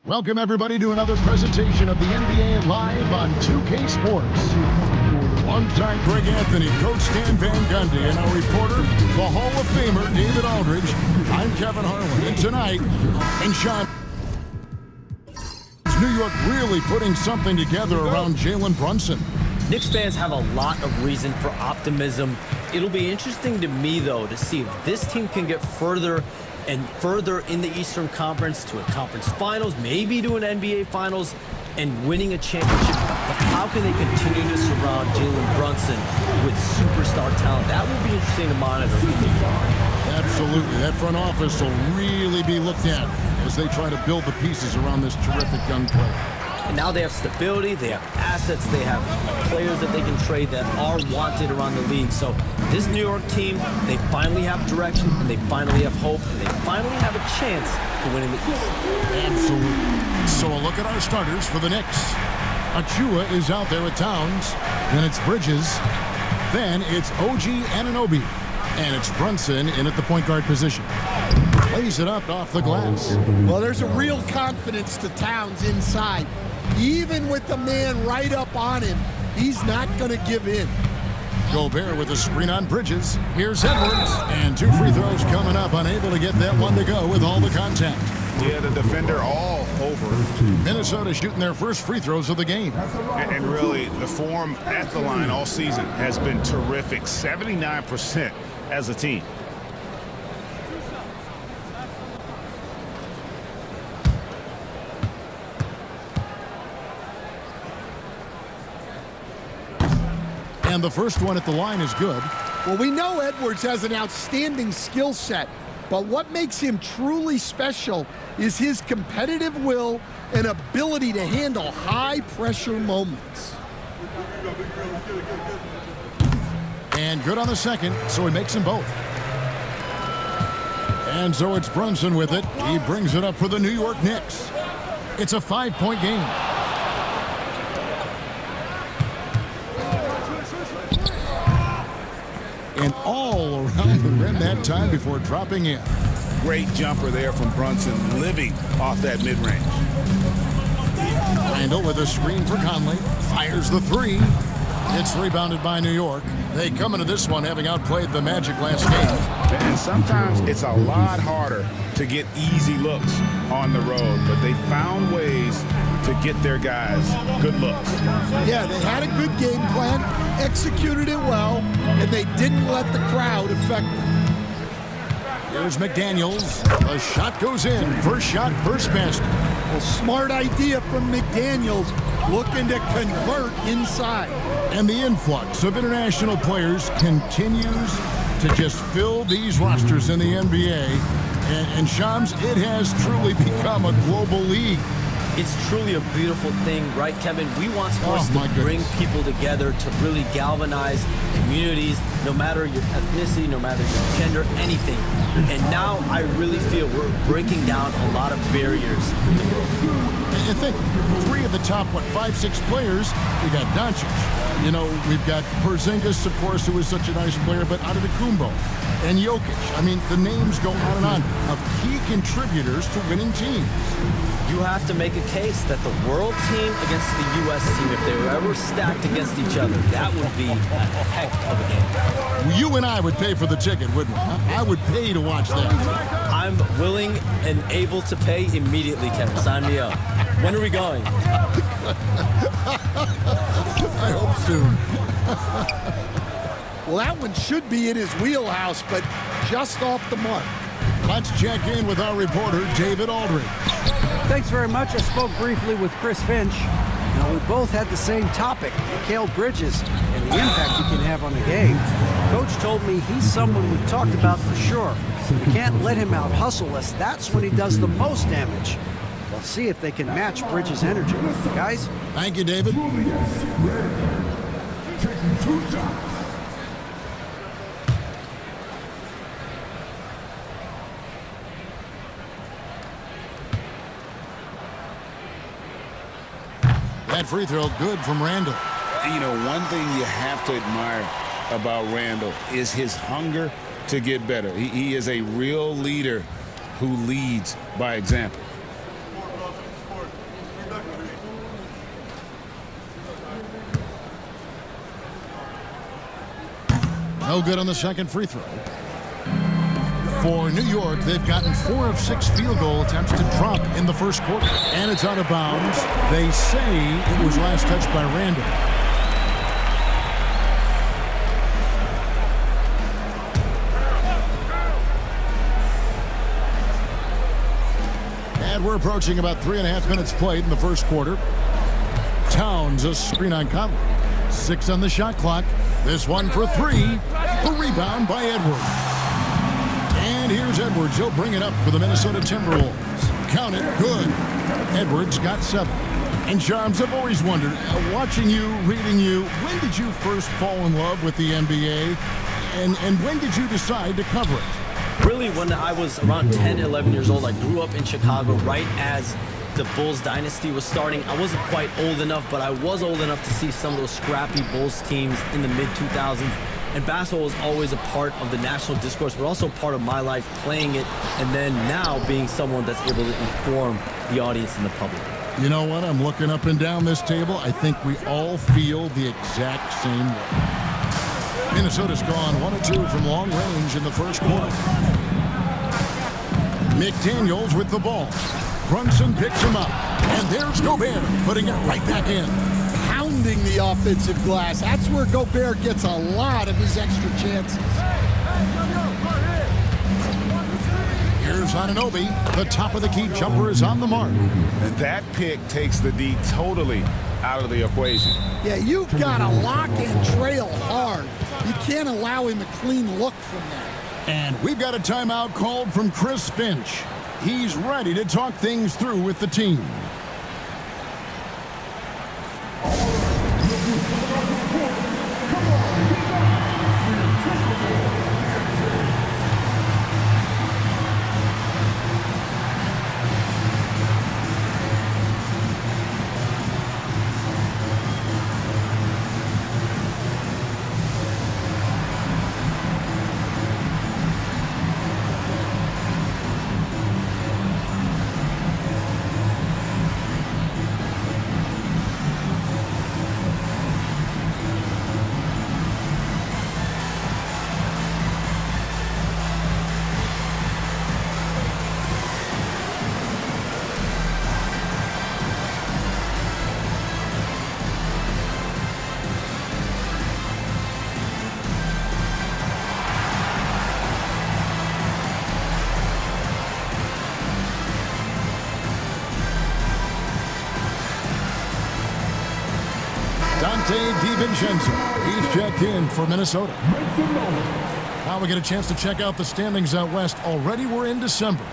Welcome, everybody, to another presentation of the NBA Live on 2K Sports. Longtime Greg Anthony, Coach Stan Van Gundy, and our reporter, the Hall of Famer, David Aldridge. I'm Kevin Harlan, and tonight, in Sean, New York really putting something together around Jalen Brunson. Knicks fans have a lot of reason for optimism. It'll be interesting to me, though, to see if this team can get further and further in the Eastern Conference to a conference finals, maybe to an NBA finals, and winning a championship. But how can they continue to surround Jalen Brunson with superstar talent? That will be interesting to monitor. Absolutely. That front office will really be looked at as they try to build the pieces around this terrific young player. And now they have stability, they have assets, they have players that they can trade that are wanted around the league. So this New York team, they finally have direction, and they finally have hope, and they finally have a chance to win in the East. Absolutely. So a look at our starters for the Knicks. Achua is out there with Towns. Then it's Bridges. Then it's OG Anunoby. And it's Brunson in at the point guard position. Plays it up off the glass. Well, there's a real confidence to Towns inside. Even with the man right up on him, he's not going to give in. Gobert with a screen on Bridges. Here's Edwards. And 2 free throws coming up. Unable to get that one to go with all the contact. Yeah, the defender all over. Minnesota shooting their first free throws of the game. And really, the form at the line all season has been terrific. 79% as a team. And the first one at the line is good. Well, we know Edwards has an outstanding skill set, but what makes him truly special is his competitive will and ability to handle high-pressure moments. And good on the second, so he makes them both. And so it's Brunson with it. He brings it up for the New York Knicks. It's a 5-point game. And all around the rim that time before dropping in. Great jumper there from Brunson, living off that mid-range. Randall with a screen for Conley. Fires the three. It's rebounded by New York. They come into this one having outplayed the Magic last game. And sometimes it's a lot harder to get easy looks on the road, but they found ways to get their guys good looks. Yeah, they had a good game plan, executed it well, and they didn't let the crowd affect them. Here's McDaniels. The shot goes in. First shot, first basket. Well, smart idea from McDaniels, looking to convert inside. And the influx of international players continues to just fill these rosters in the NBA. And Shams, it has truly become a global league. It's truly a beautiful thing, right, Kevin? We want sports to bring people together, to really galvanize communities, no matter your ethnicity, no matter your gender, anything. And now I really feel we're breaking down a lot of barriers. I think 3 of the top, 5-6 players, we got Doncic. You know, we've got Porzingis, of course, who is such a nice player, but Antetokounmpo and Jokic. I mean, the names go on and on of key contributors to winning teams. You have to make a case that the world team against the U.S. team, if they were ever stacked against each other, that would be a heck of a game. You and I would pay for the ticket, wouldn't we? I would pay to watch that. I'm willing and able to pay immediately, Kevin. Sign me up. When are we going? I hope soon. Well, that one should be in his wheelhouse, but just off the mark. Let's check in with our reporter, David Aldridge. Thanks very much. I spoke briefly with Chris Finch. Now, we both had the same topic, Mikal Bridges, and the impact he can have on the game. Coach told me he's someone we've talked about for sure. We can't let him out-hustle us. That's when he does the most damage. We'll see if they can match Bridges' energy. Guys? Thank you, David. That free throw good from Randall. You know, one thing you have to admire about Randall is his hunger to get better. He is a real leader who leads by example. No good on the second free throw. For New York, they've gotten 4 of 6 field goal attempts to drop in the first quarter. And it's out of bounds. They say it was last touched by Randall. And we're approaching about 3.5 minutes played in the first quarter. Towns a screen on Conley. 6 on the shot clock. This one for 3. The rebound by Edwards. And here's Edwards. He'll bring it up for the Minnesota Timberwolves. Count it. Good. Edwards got 7. And Shams, I've always wondered, watching you, reading you, when did you first fall in love with the NBA? And when did you decide to cover it? Really, when I was around 10, 11 years old, I grew up in Chicago right as the Bulls dynasty was starting. I wasn't quite old enough, but I was old enough to see some of those scrappy Bulls teams in the mid-2000s. And basketball was always a part of the national discourse, but also part of my life playing it, and then now being someone that's able to inform the audience and the public. You know what? I'm looking up and down this table. I think we all feel the exact same way. Minnesota's gone 1 of 2 from long range in the first quarter. McDaniels with the ball. Brunson picks him up. And there's Gobert putting it right back in. Pounding the offensive glass. That's where Gobert gets a lot of his extra chances. Here's Anunoby. The top of the key jumper is on the mark. And that pick takes the D totally out of the equation. Yeah, you've got to lock and trail hard. You can't allow him a clean look from that. And we've got a timeout called from Chris Finch. He's ready to talk things through with the team. DiVincenzo. He's checked in for Minnesota. Now we get a chance to check out the standings out west. Already we're in December.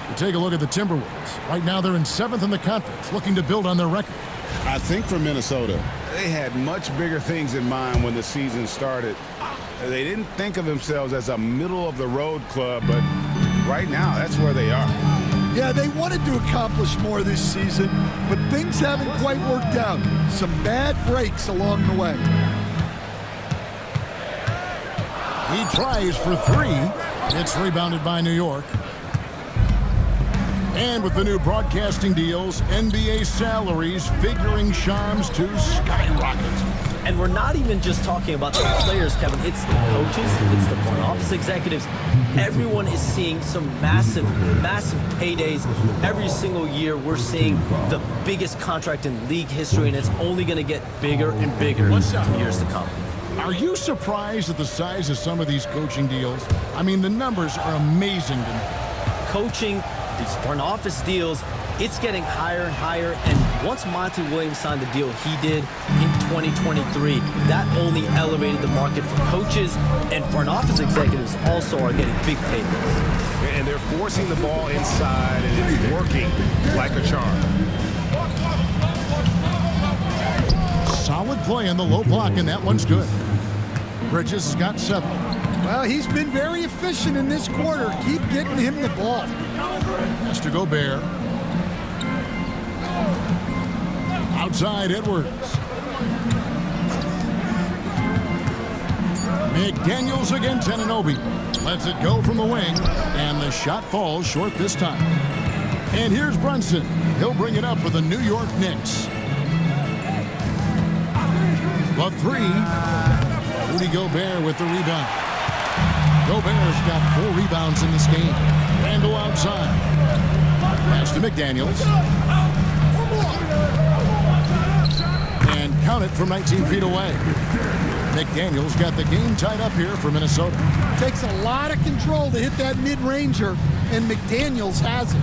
We take a look at the Timberwolves. Right now they're in 7th in the conference, looking to build on their record. I think for Minnesota, they had much bigger things in mind when the season started. They didn't think of themselves as a middle-of-the-road club, but right now that's where they are. Yeah, they wanted to accomplish more this season, but things haven't quite worked out. Some bad breaks along the way. He tries for 3. It's rebounded by New York. And with the new broadcasting deals, NBA salaries figuring Shams to skyrocket. And we're not even just talking about the players, Kevin. It's the coaches, it's the front office executives. Everyone is seeing some massive, massive paydays. Every single year, we're seeing the biggest contract in league history, and it's only going to get bigger and bigger in years to come. Are you surprised at the size of some of these coaching deals? I mean, the numbers are amazing to me. Coaching, these front office deals, it's getting higher and higher. And once Monty Williams signed the deal he did in 2023, that only elevated the market for coaches, and front office executives also are getting big paydays. And they're forcing the ball inside, and it's working like a charm. Solid play on the low block, and that one's good. Bridges has got 7. Well, he's been very efficient in this quarter. Keep getting him the ball. Has to Gobert. Outside Edwards. McDaniels against Anunoby. Lets it go from the wing, and the shot falls short this time. And here's Brunson. He'll bring it up for the New York Knicks. The 3. Rudy Gobert with the rebound. Gobert's got 4 rebounds in this game. Randall outside. Pass to McDaniels. And count it from 19 feet away. McDaniels got the game tied up here for Minnesota. Takes a lot of control to hit that mid-ranger, and McDaniels has it.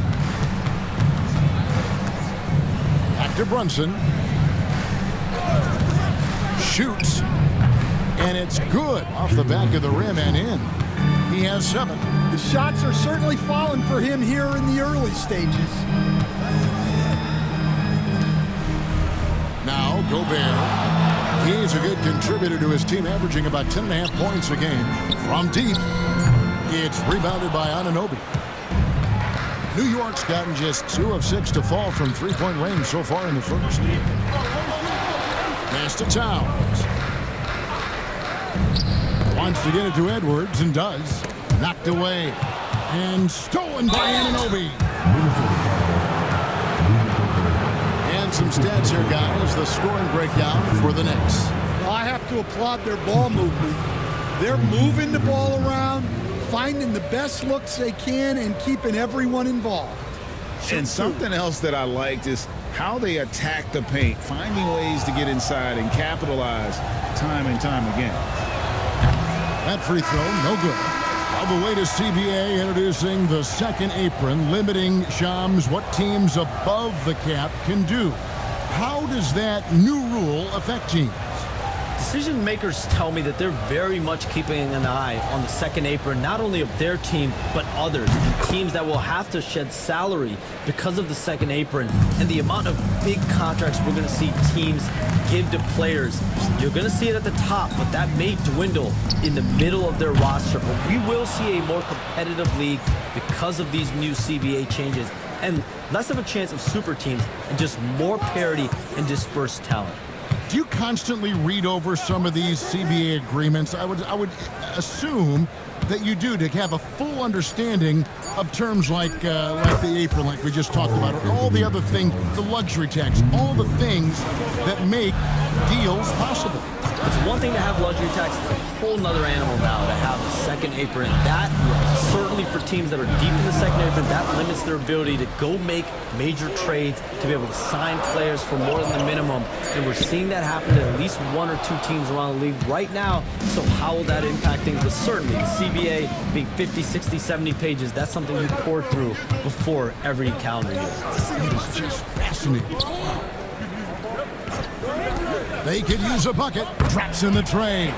Back to Brunson. Shoots. And it's good off the back of the rim and in. He has 7. The shots are certainly falling for him here in the early stages. Now Gobert. He's a good contributor to his team, averaging about 10.5 points a game. From deep, it's rebounded by Anunoby. New York's gotten just 2 of 6 to fall from three-point range so far in the first. Pass to Towns. Wants to get it to Edwards and does. Knocked away. And stolen by Anunoby. And some stats here, guys. The scoring breakdown for the Knicks. Well, I have to applaud their ball movement. They're moving the ball around, finding the best looks they can, and keeping everyone involved. And something else that I liked is how they attack the paint, finding ways to get inside and capitalize time and time again. That free throw, no good. Now the latest CBA introducing the second apron, limiting Shams what teams above the cap can do. How does that new rule affect teams? Decision makers tell me that they're very much keeping an eye on the second apron, not only of their team, but others, and teams that will have to shed salary because of the second apron and the amount of big contracts we're going to see teams give to players. You're going to see it at the top, but that may dwindle in the middle of their roster. But we will see a more competitive league because of these new CBA changes, and less of a chance of super teams and just more parity and dispersed talent. Do you constantly read over some of these CBA agreements? I would assume that you do, to have a full understanding of terms like the apron, like we just talked about, or all the other things, the luxury tax, all the things that make deals possible. It's one thing to have luxury tax. It's a whole nother animal now to have the second apron. That, certainly for teams that are deep in the second apron, that limits their ability to go make major trades, to be able to sign players for more than the minimum. And we're seeing that happen to at least 1 or 2 teams around the league right now. So how will that impact things? But certainly, the CBA being 50, 60, 70 pages, that's something you pour through before every calendar year. It is just fascinating. They could use a bucket. Traps in the tray.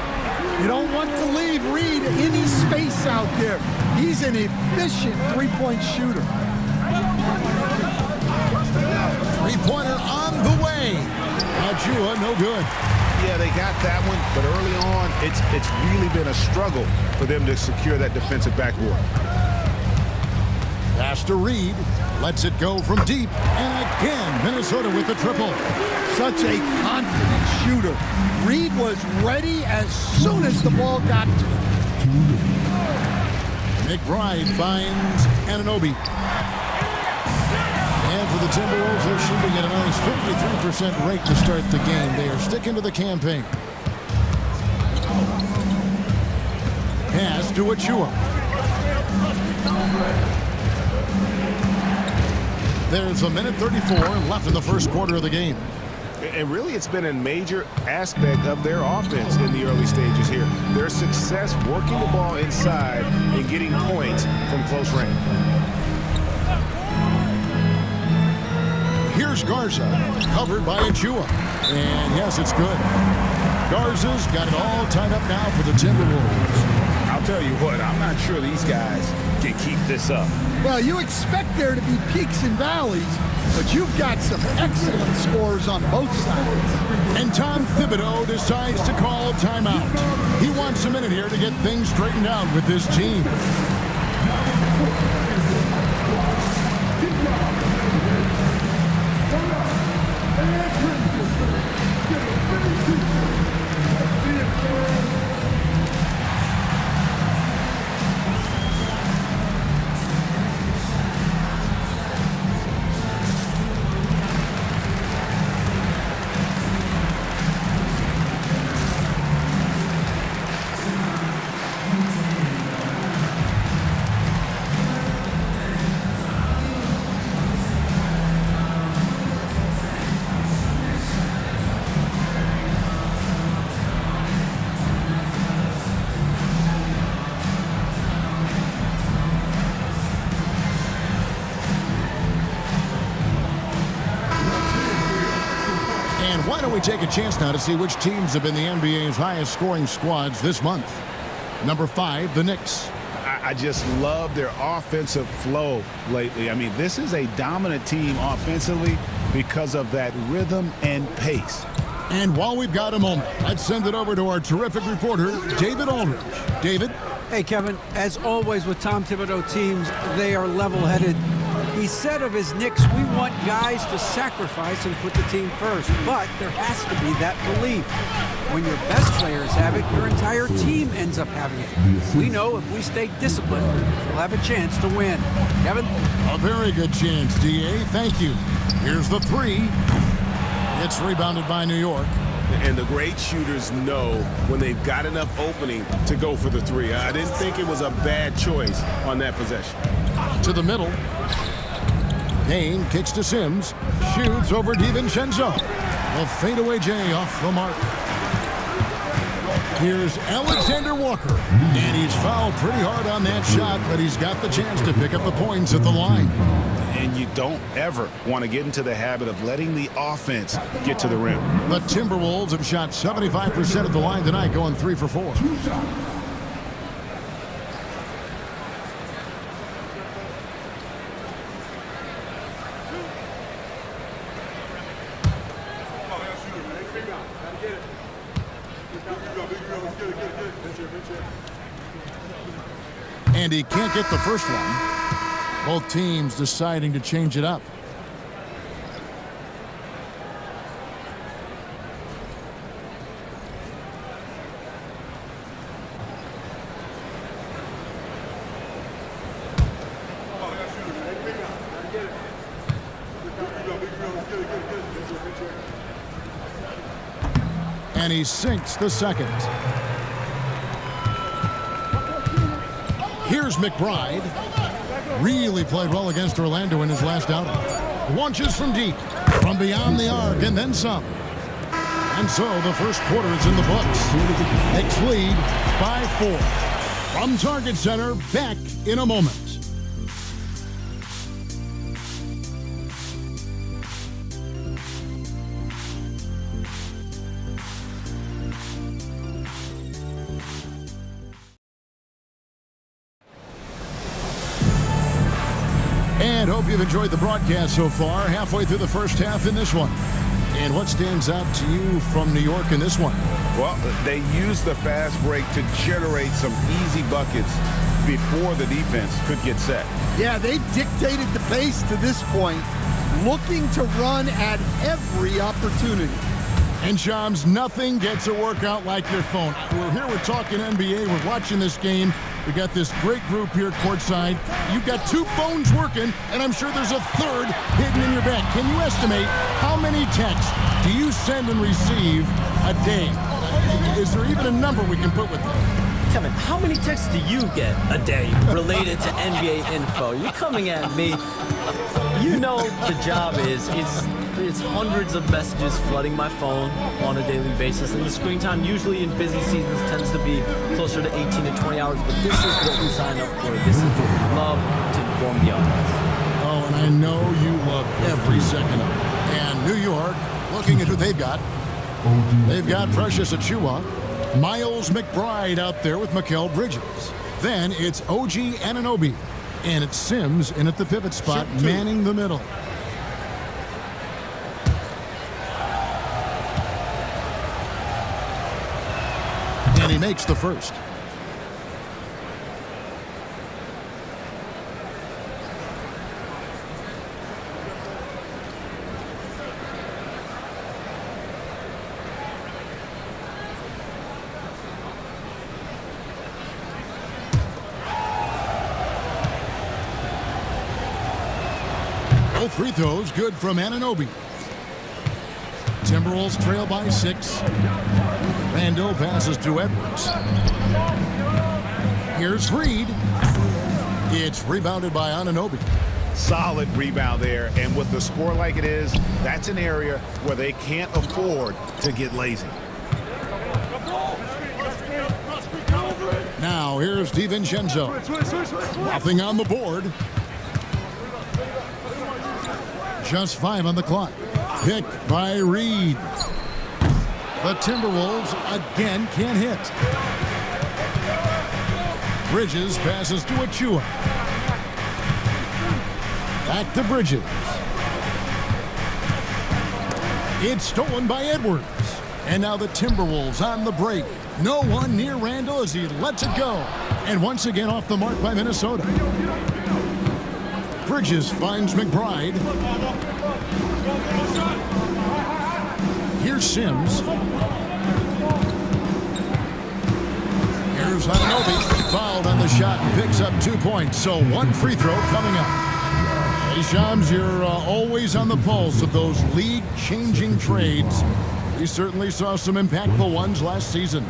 You don't want to leave Reed any space out there. He's an efficient three-point shooter. Three-pointer on the way. Ajua, no good. Yeah, they got that one, but early on, it's really been a struggle for them to secure that defensive backboard. Pass to Reed. Lets it go from deep. And again, Minnesota with the triple. Such a confident shooter. Reed was ready as soon as the ball got to him. McBride finds Anunoby. And for the Timberwolves, they're shooting at a nice 53% rate to start the game. They are sticking to the campaign. Pass to Achua. There's a minute 34 left in the first quarter of the game. And really, it's been a major aspect of their offense in the early stages here. Their success working the ball inside and getting points from close range. Here's Garza, covered by Achua. And yes, it's good. Garza's got it all tied up now for the Timberwolves. I'll tell you what, I'm not sure these guys can keep this up. Well, you expect there to be peaks and valleys, but you've got some excellent scores on both sides. And Tom Thibodeau decides to call timeout. He wants a minute here to get things straightened out with this team. We take a chance now to see which teams have been the NBA's highest scoring squads this month. Number 5, the Knicks. I just love their offensive flow lately. I mean, this is a dominant team offensively because of that rhythm and pace. And while we've got a moment, let's send it over to our terrific reporter, David Aldridge. David? Hey, Kevin, as always with Tom Thibodeau teams, they are level-headed. He said of his Knicks, we want guys to sacrifice and put the team first, but there has to be that belief. When your best players have it, your entire team ends up having it. We know if we stay disciplined, we'll have a chance to win. Kevin? A very good chance, D.A. Thank you. Here's the 3. It's rebounded by New York. And the great shooters know when they've got enough opening to go for the 3. I didn't think it was a bad choice on that possession. To the middle. Kane kicks to Sims. Shoots over DiVincenzo. The fadeaway J off the mark. Here's Alexander Walker. And he's fouled pretty hard on that shot, but he's got the chance to pick up the points at the line. And you don't ever want to get into the habit of letting the offense get to the rim. The Timberwolves have shot 75% at the line tonight, going 3 for 4. And he can't get the first one. Both teams deciding to change it up. And he sinks the second. Here's McBride. Really played well against Orlando in his last outing. Launches from deep, from beyond the arc, and then some. And so the first quarter is in the books. Knicks lead by 4. From Target Center, back in a moment. And hope you've enjoyed the broadcast so far. Halfway through the first half in this one. And what stands out to you from New York in this one? Well, they used the fast break to generate some easy buckets before the defense could get set. Yeah, they dictated the pace to this point, looking to run at every opportunity. And Shams, nothing gets a workout like your phone. We're here, we're talking NBA, we're watching this game. We got this great group here courtside. You've got 2 phones working, and I'm sure there's a third hidden in your bag. Can you estimate how many texts do you send and receive a day? Is there even a number we can put with it? Kevin, how many texts do you get a day related to NBA info? You're coming at me. You know the job is it's hundreds of messages flooding my phone on a daily basis, and the screen time usually in busy seasons tends to be closer to 18 to 20 hours, but this is what we sign up for. This is what we love to inform the audience. Oh, and I know you love every second of it. And New York, looking at who they've got. They've got Precious Achiuwa, Miles McBride out there with Mikal Bridges. Then it's OG Anunoby, and it's Sims in at the pivot spot, manning the middle. And he makes the first. Both free throws good from Anunoby. Timberwolves trail by 6. Randall passes to Edwards. Here's Reed. It's rebounded by Anunoby. Solid rebound there, and with the score like it is, that's an area where they can't afford to get lazy. Now here's DiVincenzo. Nothing on the board. Just 5 on the clock. Picked by Reed. The Timberwolves again can't hit. Bridges passes to Achua. Back to Bridges. It's stolen by Edwards. And now the Timberwolves on the break. No one near Randall as he lets it go. And once again off the mark by Minnesota. Bridges finds McBride. Here's Sims. Here's Anunoby. Fouled on the shot and picks up 2 points. So one free throw coming up. Hey, Shams, you're always on the pulse of those league-changing trades. We certainly saw some impactful ones last season.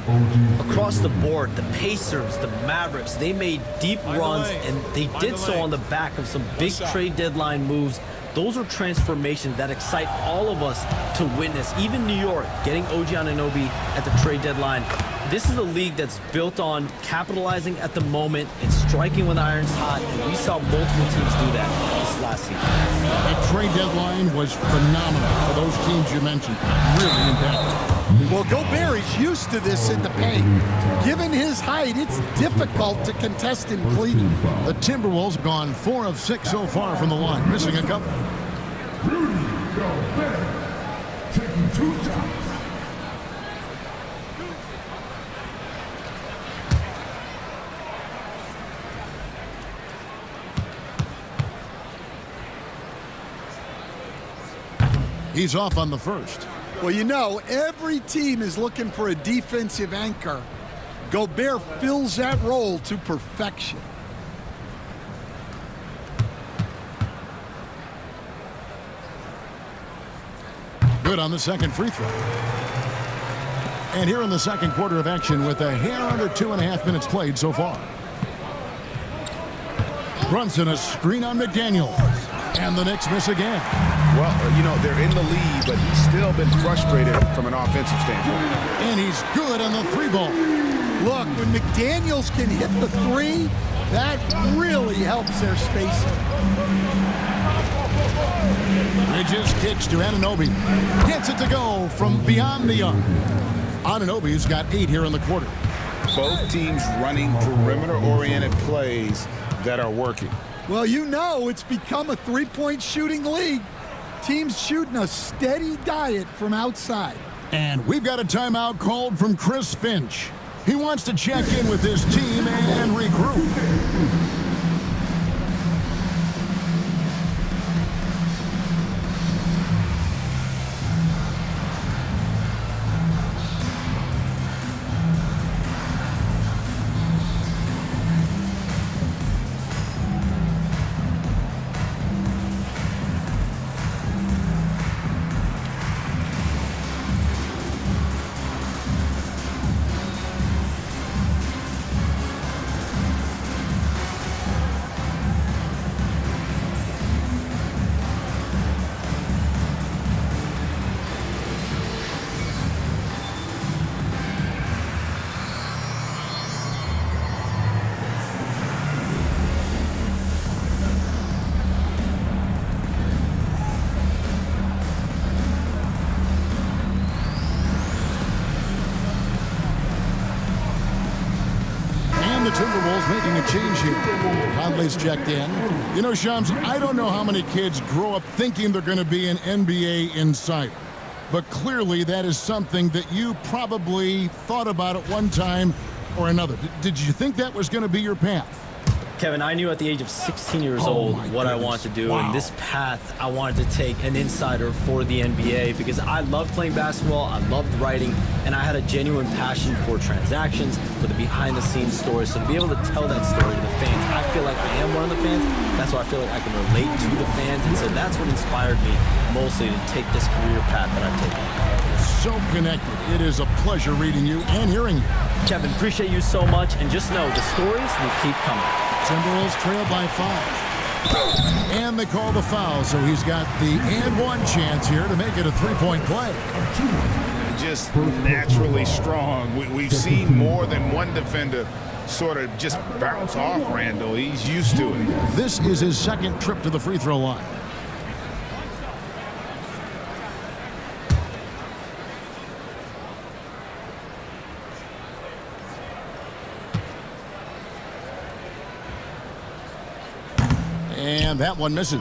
Across the board, the Pacers, the Mavericks, they made deep runs, and they did so on the back of some big trade deadline moves. Those are transformations that excite all of us to witness. Even New York getting OG Anunoby at the trade deadline. This is a league that's built on capitalizing at the moment and striking when the iron's hot, and we saw multiple teams do that this last season. That trade deadline was phenomenal for those teams you mentioned. Really impactful. Well, Gobert is used to this in the paint. Given his height, it's difficult to contest him clean. The Timberwolves have gone 4 of 6 so far from the line, missing a couple. Taking 2 shots. He's off on the first. Well, you know, every team is looking for a defensive anchor. Gobert fills that role to perfection. Good on the second free throw. And here in the second quarter of action with a hair under 2.5 minutes played so far. Brunson, a screen on McDaniel. And the Knicks miss again. Well, you know, they're in the lead, but he's still been frustrated from an offensive standpoint. And he's good on the 3-ball. Look, when McDaniels can hit the 3, that really helps their spacing. Bridges kicks to Anunoby. Gets it to go from beyond the arc. Anunoby's got 8 here in the quarter. Both teams running perimeter-oriented plays that are working. Well, you know, it's become a three-point shooting league. Teams shooting a steady diet from outside. And we've got a timeout called from Chris Finch. He wants to check in with his team and regroup. The Timberwolves making a change here. Conley's checked in. You know, Shams, I don't know how many kids grow up thinking they're going to be an NBA insider. But clearly that is something that you probably thought about at one time or another. Did you think that was going to be your path? Kevin, I knew at the age of 16 years old what I wanted to do, and this path I wanted to take an insider for the NBA because I loved playing basketball, I loved writing, and I had a genuine passion for transactions, for the behind-the-scenes stories. So to be able to tell that story to the fans, I feel like I am one of the fans. That's why I feel like I can relate to the fans, and so that's what inspired me mostly to take this career path that I've taken. So connected. It is a pleasure reading you and hearing you. Kevin, appreciate you so much, and just know the stories will keep coming. Timberwolves trail by 5. And they call the foul, so he's got the and one chance here to make it a three-point play. Just naturally strong. We've seen more than one defender sort of just bounce off Randall. He's used to it. This is his second trip to the free throw line. And that one misses.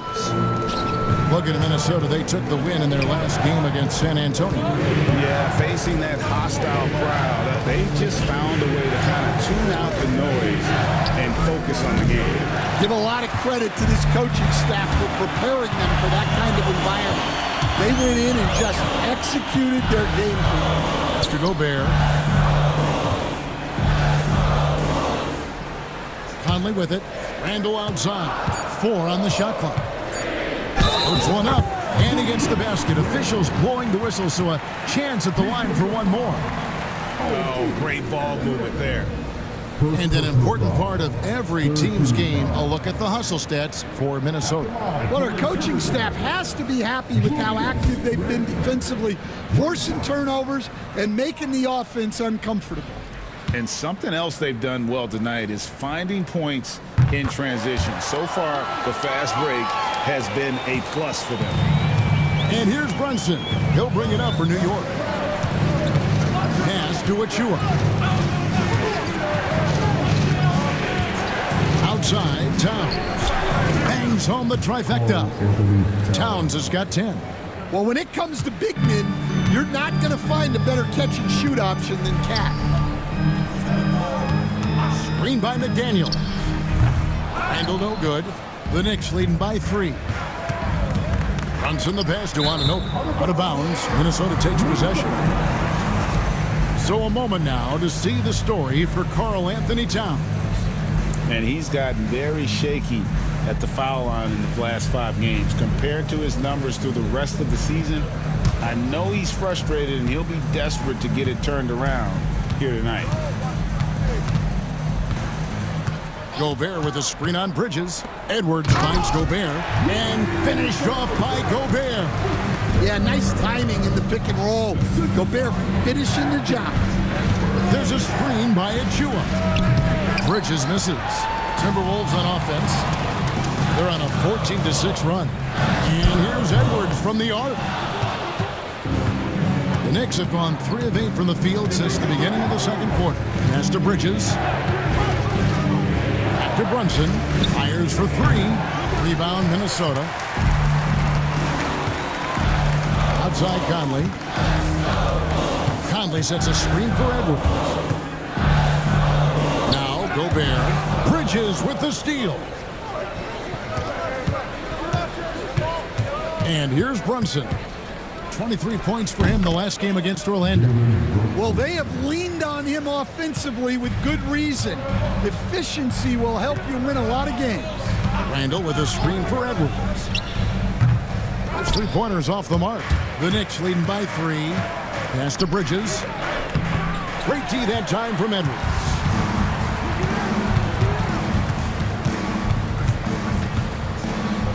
Looking at Minnesota, they took the win in their last game against San Antonio. Yeah, facing that hostile crowd, they just found a way to kind of tune out the noise and focus on the game. Give a lot of credit to this coaching staff for preparing them for that kind of environment. They went in and just executed their game plan. Mr. Gobert. Conley with it. Randall outside. 4 on the shot clock. Puts one up, and against the basket. Officials blowing the whistle, so a chance at the line for one more. Oh, great ball movement there. And an important part of every team's game, a look at the hustle stats for Minnesota. Well, our coaching staff has to be happy with how active they've been defensively, forcing turnovers and making the offense uncomfortable. And something else they've done well tonight is finding points in transition. So far, the fast break has been a plus for them. And here's Brunson. He'll bring it up for New York. Pass to Achua. Outside, Towns. Bangs home the trifecta. Towns has got 10. Well, when it comes to big men, you're not going to find a better catch-and-shoot option than Cat. Screen by McDaniel. Randall no good. The Knicks leading by 3. Brunson the pass to Anunoby. Out of bounds. Minnesota takes possession. So a moment now to see the story for Karl Anthony Towns. And he's gotten very shaky at the foul line in the last 5 games. Compared to his numbers through the rest of the season, I know he's frustrated and he'll be desperate to get it turned around here tonight. Gobert with a screen on Bridges. Edwards finds Gobert and finished off by Gobert. Yeah, nice timing in the pick and roll. Gobert finishing the job. There's a screen by Achua. Bridges misses. Timberwolves on offense. They're on a 14-6 run. And here's Edwards from the arc. The Knicks have gone 3 of 8 from the field since the beginning of the second quarter. Pass to Bridges. To Brunson, fires for 3. Rebound, Minnesota. Outside Conley. Conley sets a screen for Edwards. Now Gobert. Bridges with the steal. And here's Brunson. 23 points for him the last game against Orlando. Well, they have leaned on him offensively with good reason. Efficiency will help you win a lot of games. Randall with a screen for Edwards. Those 3-pointers off the mark. The Knicks leading by 3. Pass to Bridges. Great D that time from Edwards.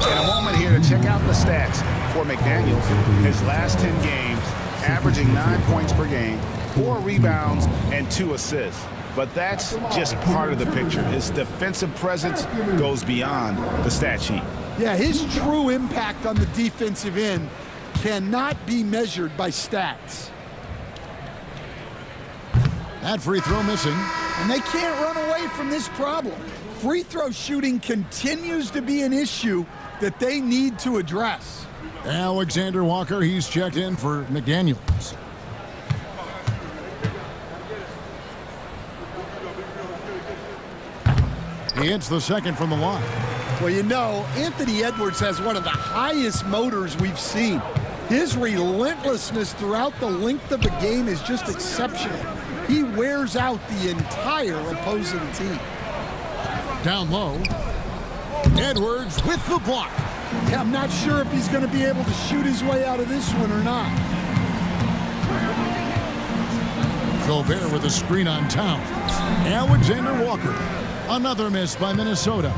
In a moment here to check out the stats for McDaniels. His last 10 games, averaging 9 points per game, 4 rebounds, and 2 assists. But that's just part of the picture. His defensive presence goes beyond the stat sheet. Yeah, his true impact on the defensive end cannot be measured by stats. That free throw missing. And they can't run away from this problem. Free throw shooting continues to be an issue that they need to address. Alexander Walker, he's checked in for McDaniels. He hits the second from the line. Well, you know, Anthony Edwards has one of the highest motors we've seen. His relentlessness throughout the length of the game is just exceptional. He wears out the entire opposing team. Down low. Edwards with the block. Yeah, I'm not sure if he's going to be able to shoot his way out of this one or not. Gobert with a screen on Towns. Alexander Walker. Another miss by Minnesota.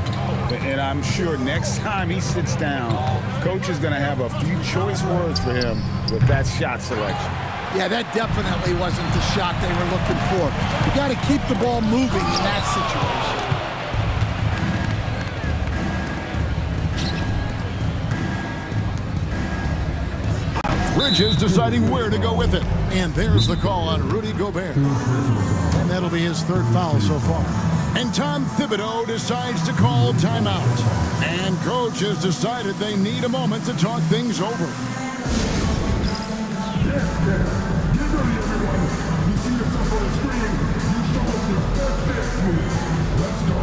And I'm sure next time he sits down, coach is going to have a few choice words for him with that shot selection. Yeah, that definitely wasn't the shot they were looking for. You got to keep the ball moving in that situation. Bridges deciding where to go with it. And there's the call on Rudy Gobert. And that'll be his 3rd foul so far. And Tom Thibodeau decides to call timeout. And coach has decided they need a moment to talk things over. Get ready, everyone. You see yourself on the screen. You show us your best dance move. Let's go.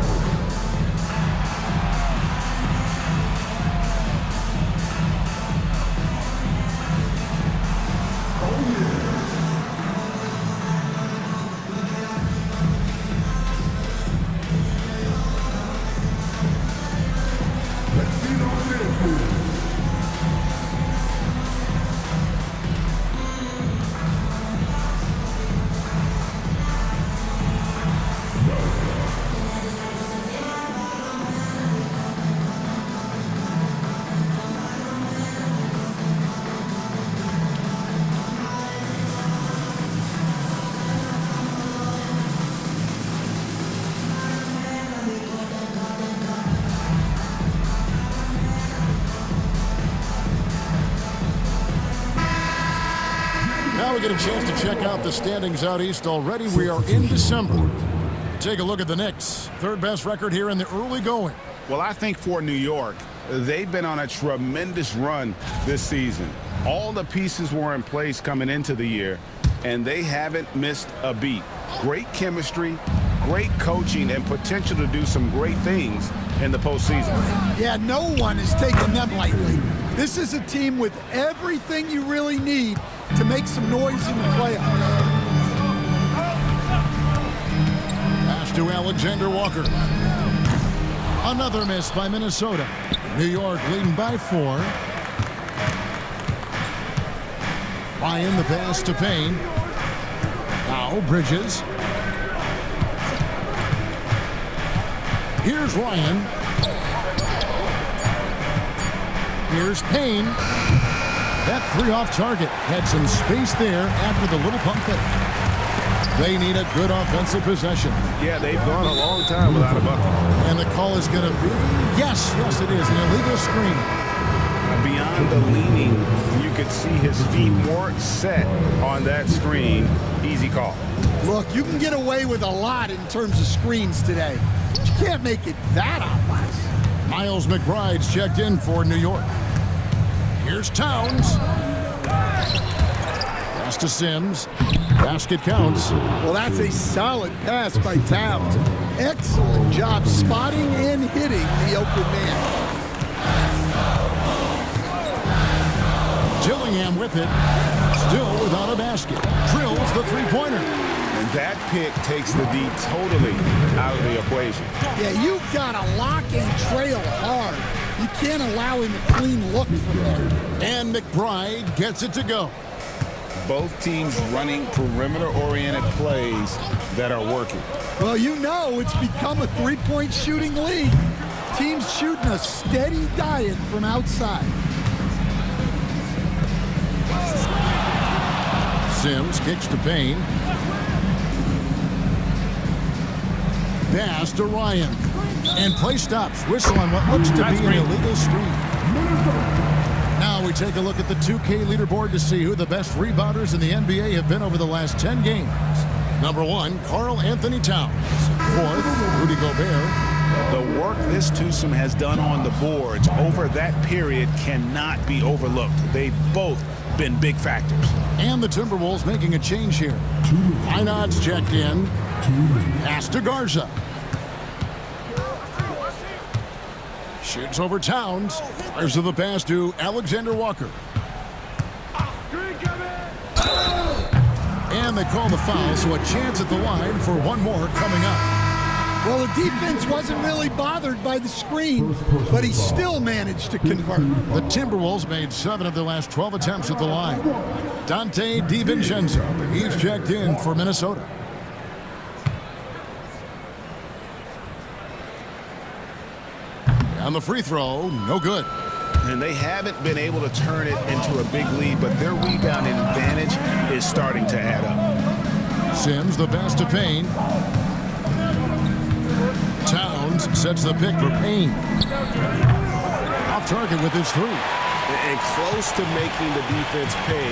Now we get a chance to check out the standings out east already. We are in December. Take a look at the Knicks. Third best record here in the early going. Well, I think for New York, they've been on a tremendous run this season. All the pieces were in place coming into the year, and they haven't missed a beat. Great chemistry, great coaching, and potential to do some great things in the postseason. Yeah, no one is taking them lightly. This is a team with everything you really need to make some noise in the playoffs. Pass to Alexander Walker. Another miss by Minnesota. New York leading by 4. Ryan the pass to Payne. Now Bridges. Here's Ryan. Here's Payne. That 3 off target had some space there after the little pump fake. They need a good offensive possession. Yeah, they've gone a long time without a bucket. And the call is going to be, yes, it is, an illegal screen. Beyond the leaning, you could see his feet weren't set on that screen. Easy call. Look, you can get away with a lot in terms of screens today. But you can't make it that obvious. Miles McBride's checked in for New York. Here's Towns. Pass to Sims. Basket counts. Well, that's a solid pass by Towns. Excellent job spotting and hitting the open man. Gillingham with it. Still without a basket. Drills the three-pointer. And that pick takes the D totally out of the equation. Yeah, you've got to lock and trail hard. You can't allow him a clean look from there. And McBride gets it to go. Both teams running perimeter-oriented plays that are working. Well, you know it's become a three-point shooting league. Teams shooting a steady diet from outside. Sims kicks to Payne. Pass to Ryan. And play stops. Whistle on what looks to be an illegal screen. Now we take a look at the 2K leaderboard to see who the best rebounders in the NBA have been over the last 10 games. Number 1, Karl Anthony Towns. 4th, Rudy Gobert. The work this twosome has done on the boards over that period cannot be overlooked. They've both been big factors. And the Timberwolves making a change here. Einod's checked in. Pass to Garza. Shoots over Towns. There's the pass to Alexander Walker. And they call the foul, so a chance at the line for one more coming up. Well, the defense wasn't really bothered by the screen, but he still managed to convert. The Timberwolves made 7 of their last 12 attempts at the line. Dante DiVincenzo, he's checked in for Minnesota. On the free throw, no good. And they haven't been able to turn it into a big lead, but their rebounding advantage is starting to add up. Sims the pass to Payne. Towns sets the pick for Payne. Off target with his 3. And close to making the defense pay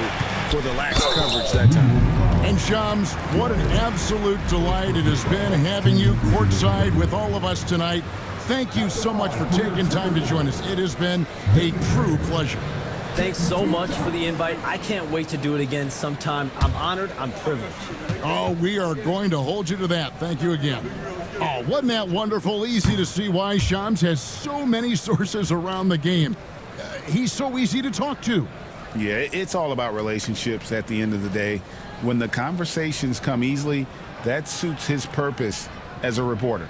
for the lax coverage that time. And Shams, what an absolute delight it has been having you courtside with all of us tonight. Thank you so much for taking time to join us. It has been a true pleasure. Thanks so much for the invite. I can't wait to do it again sometime. I'm honored. I'm privileged. Oh, we are going to hold you to that. Thank you again. Oh, wasn't that wonderful? Easy to see why Shams has so many sources around the game. He's so easy to talk to. Yeah, it's all about relationships at the end of the day. When the conversations come easily, that suits his purpose as a reporter.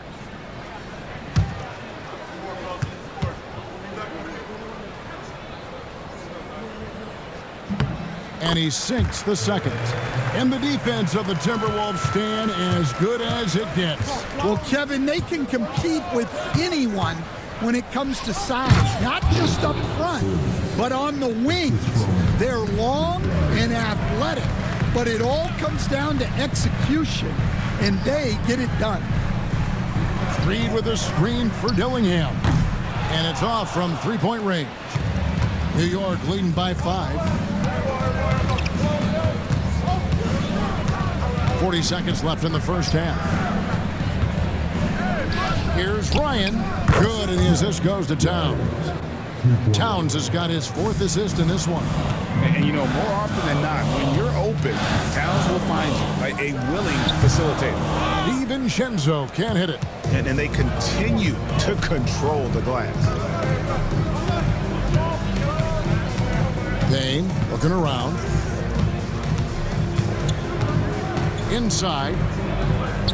And he sinks the second. And the defense of the Timberwolves stand as good as it gets. Well, Kevin, they can compete with anyone when it comes to size, not just up front, but on the wings. They're long and athletic, but it all comes down to execution, and they get it done. Reed with a screen for Dillingham. And it's off from three-point range. New York leading by 5. 40 seconds left in the first half. Here's Ryan. Good, and the assist goes to Towns. Towns has got his 4th assist in this one. And you know, more often than not, when you're open, Towns will find you, like a willing facilitator. DiVincenzo can't hit it. And they continue to control the glass. Payne looking around. Inside.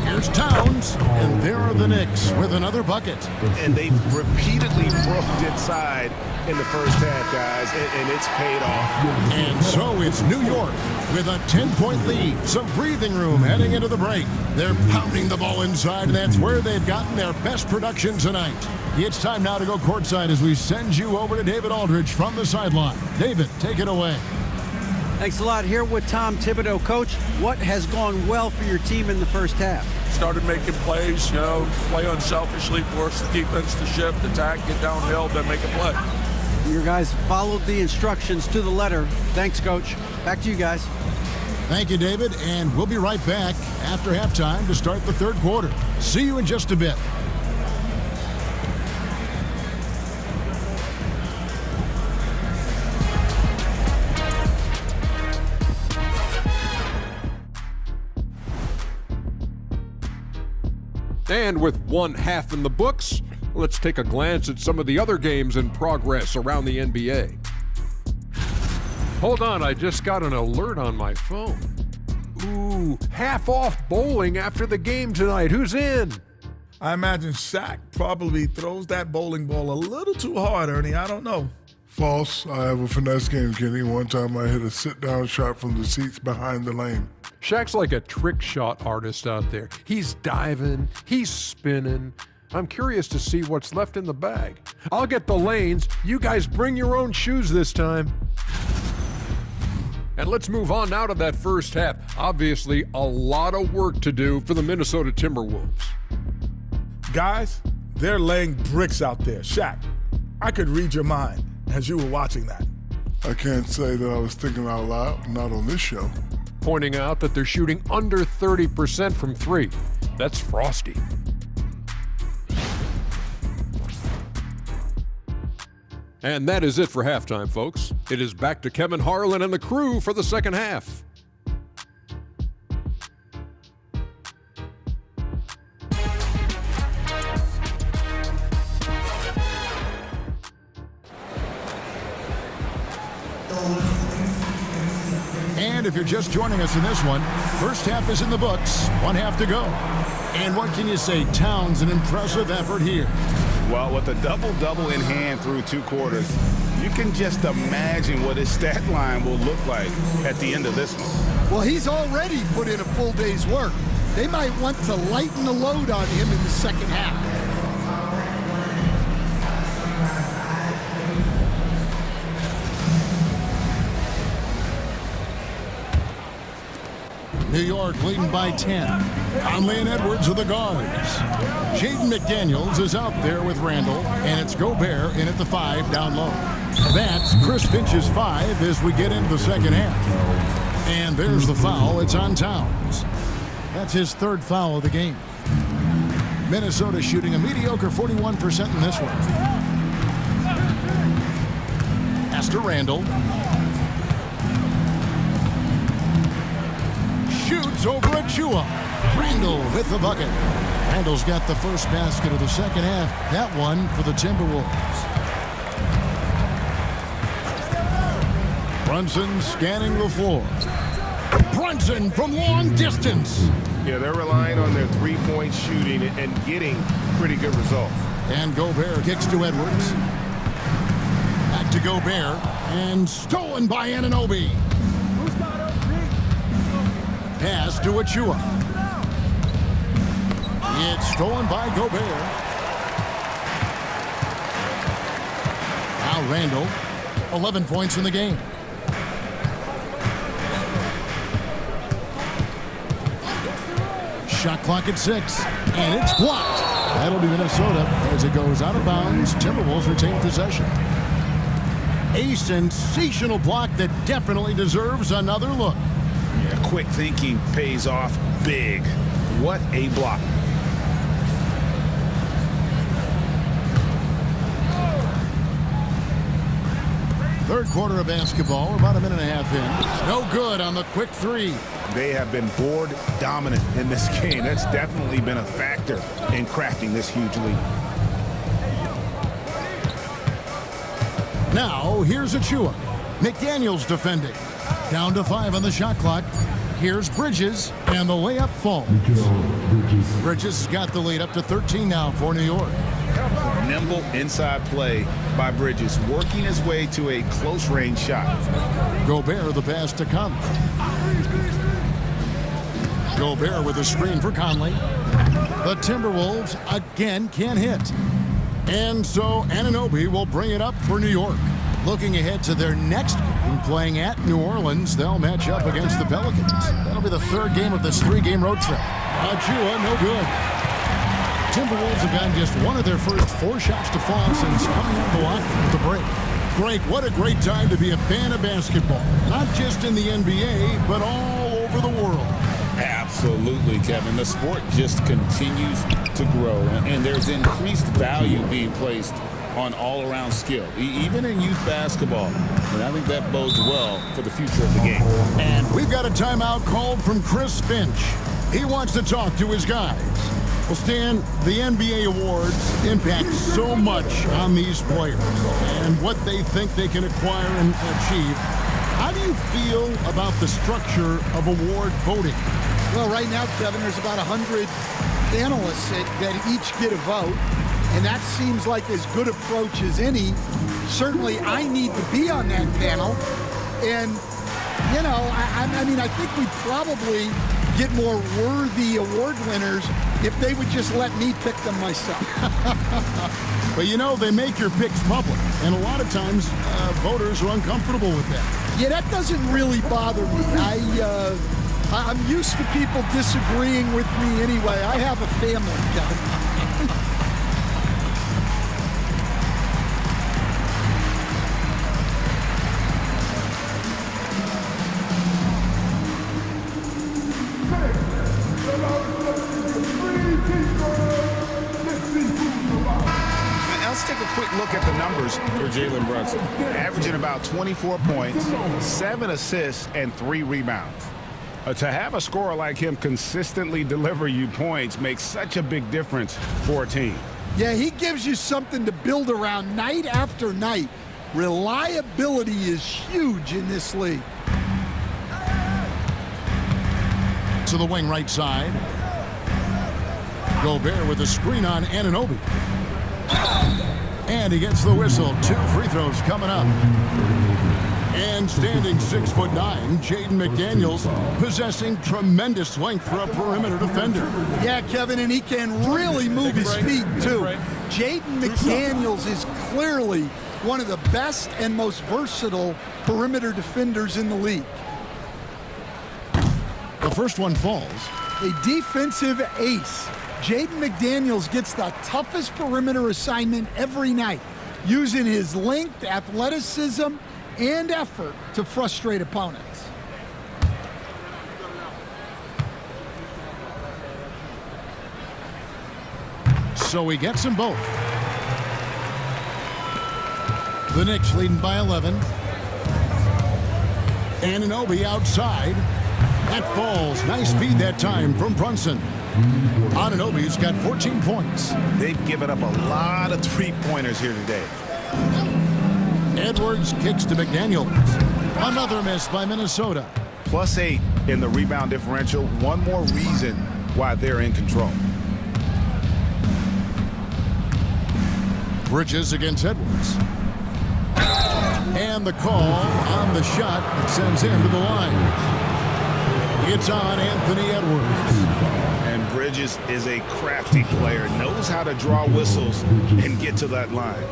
Here's Towns, and there are the Knicks with another bucket. And they've repeatedly broke inside in the first half, guys, and it's paid off. And so it's New York with a 10-point lead. Some breathing room heading into the break. They're pounding the ball inside, and that's where they've gotten their best production tonight. It's time now to go courtside as we send you over to David Aldridge from the sideline. David, take it away. Thanks a lot. Here with Tom Thibodeau. Coach, what has gone well for your team in the first half? Started making plays, play unselfishly, force the defense to shift, attack, get downhill, then make a play. Your guys followed the instructions to the letter. Thanks, Coach. Back to you guys. Thank you, David, and we'll be right back after halftime to start the third quarter. See you in just a bit. And with one half in the books, let's take a glance at some of the other games in progress around the NBA. Hold on, I just got an alert on my phone. Ooh, half off bowling after the game tonight. Who's in? I imagine Shaq probably throws that bowling ball a little too hard, Ernie. I don't know. False. I have a finesse game, Kenny. One time I hit a sit-down shot from the seats behind the lane. Shaq's like a trick shot artist out there. He's diving, he's spinning. I'm curious to see what's left in the bag. I'll get the lanes. You guys bring your own shoes this time. And let's move on now to that first half. Obviously, a lot of work to do for the Minnesota Timberwolves. Guys, they're laying bricks out there. Shaq, I could read your mind as you were watching that. I can't say that I was thinking out loud, not on this show. Pointing out that they're shooting under 30% from three. That's frosty. And that is it for halftime, folks. It is back to Kevin Harlan and the crew for the second half. And if you're just joining us in this one, first half is in the books, one half to go. And what can you say? Towns, an impressive effort here. Well, with a double-double in hand through 2 quarters, you can just imagine what his stat line will look like at the end of this one. Well, he's already put in a full day's work. They might want to lighten the load on him in the second half. New York leading by 10. Conley and Edwards are the guards. Jaden McDaniels is out there with Randall, and it's Gobert in at the 5 down low. That's Chris Finch's 5 as we get into the second half. And there's the foul. It's on Towns. That's his third foul of the game. Minnesota shooting a mediocre 41% in this one. Pass to Randall. Shoots over Achua. Randall with the bucket. Randall's got the first basket of the second half. That one for the Timberwolves. Brunson scanning the floor. Brunson from long distance. Yeah, they're relying on their three-point shooting and getting pretty good results. And Gobert kicks to Edwards. Back to Gobert. And stolen by Anunoby. Pass to Achua. It's stolen by Gobert. Now Randall. 11 points in the game. Shot clock at 6, and it's blocked. That'll be Minnesota as it goes out of bounds. Timberwolves retain possession. A sensational block that definitely deserves another look. Yeah, quick thinking pays off big. What a block. Third quarter of basketball. We're about a minute and a half in. No good on the quick three. They have been board dominant in this game. That's definitely been a factor in crafting this huge lead. Now, here's Achua. McDaniels defending. Down to 5 on the shot clock. Here's Bridges, and the layup falls. Bridges got the lead up to 13 now for New York. Nimble inside play by Bridges, working his way to a close-range shot. Gobert the pass to Conley. Gobert with a screen for Conley. The Timberwolves again can't hit. And so Anunoby will bring it up for New York. Looking ahead to their next game, playing at New Orleans, they'll match up against the Pelicans. That'll be the third game of this 3-game road trip. Achua, no good. Timberwolves have gotten just one of their first 4 shots to fall since coming out of Milwaukee with the break. Greg, what a great time to be a fan of basketball. Not just in the NBA, but all over the world. Absolutely, Kevin. The sport just continues to grow, and there's increased value being placed on all-around skill, even in youth basketball. And I think that bodes well for the future of the game. And we've got a timeout called from Chris Finch. He wants to talk to his guys. Well, Stan, the NBA awards impact so much on these players and what they think they can acquire and achieve. How do you feel about the structure of award voting? Well, right now, Kevin, there's about 100 analysts that each get a vote, and that seems like as good approach as any. Certainly, I need to be on that panel, and, you know, I mean, I think we'd probably get more worthy award winners if they would just let me pick them myself. But, you know, they make your picks public, and a lot of times voters are uncomfortable with that. Yeah, that doesn't really bother me. I'm used to people disagreeing with me anyway. I have a family, Kevin. Let's take a quick look at the numbers for Jalen Brunson. Averaging about 24 points, 7 assists, and 3 rebounds. To have a scorer like him consistently deliver you points makes such a big difference for a team. Yeah, he gives you something to build around night after night. Reliability is huge in this league. To the wing right side. Gobert with a screen on Anunoby. And he gets the whistle. 2 free throws coming up. And standing 6'9", Jaden McDaniels, possessing tremendous length for a perimeter defender. Yeah, Kevin, and he can really move his feet, too. Jaden McDaniels is clearly one of the best and most versatile perimeter defenders in the league. The first one falls. A defensive ace. Jaden McDaniels gets the toughest perimeter assignment every night, using his length, athleticism, and effort to frustrate opponents. So he gets them both. The Knicks leading by 11. Anunoby outside. That falls. Nice feed that time from Brunson. Anunoby's got 14 points. They've given up a lot of three-pointers here today. Edwards kicks to McDaniels. Another miss by Minnesota. +8 in the rebound differential. One more reason why they're in control. Bridges against Edwards. And the call on the shot that sends him to the line. It's on Anthony Edwards. And Bridges is a crafty player, knows how to draw whistles and get to that line.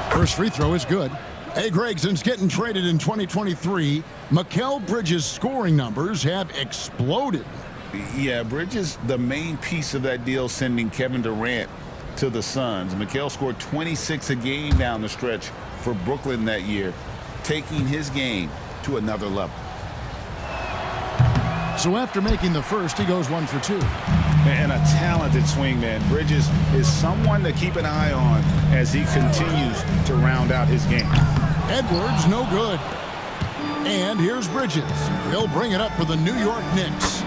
First free throw is good. Hey, Gregson's getting traded in 2023. Mikal Bridges' scoring numbers have exploded. Yeah, Bridges, the main piece of that deal, sending Kevin Durant to the Suns. Mikal scored 26 a game down the stretch for Brooklyn that year, taking his game to another level. So after making the first, he goes 1 for 2. And a talented swingman. Bridges is someone to keep an eye on as he continues to round out his game. Edwards, no good. And here's Bridges. He'll bring it up for the New York Knicks.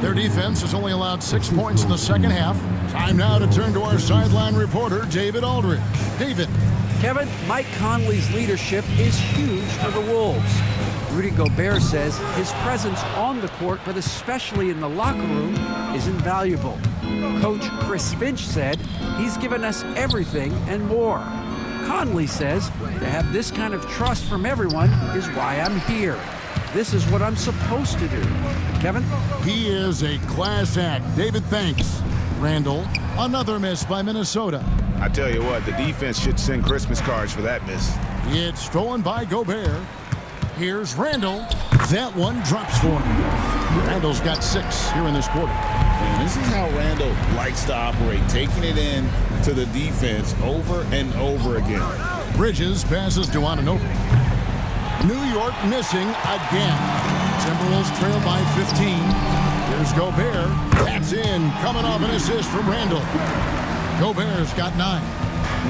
Their defense has only allowed 6 points in the second half. Time now to turn to our sideline reporter, David Aldridge. David. Kevin, Mike Conley's leadership is huge for the Wolves. Rudy Gobert says his presence on the court, but especially in the locker room, is invaluable. Coach Chris Finch said he's given us everything and more. Conley says to have this kind of trust from everyone is why I'm here. This is what I'm supposed to do. Kevin? He is a class act. David, thanks. Randall, another miss by Minnesota. I tell you what, the defense should send Christmas cards for that miss. It's stolen by Gobert. Here's Randall. That one drops for him. Randall's got 6 here in this quarter. And this is how Randall likes to operate, taking it in to the defense over and over again. Bridges passes to Anunoby. New York missing again. Timberwolves trail by 15. Here's Gobert. That's in, coming off an assist from Randall. Gobert's got 9.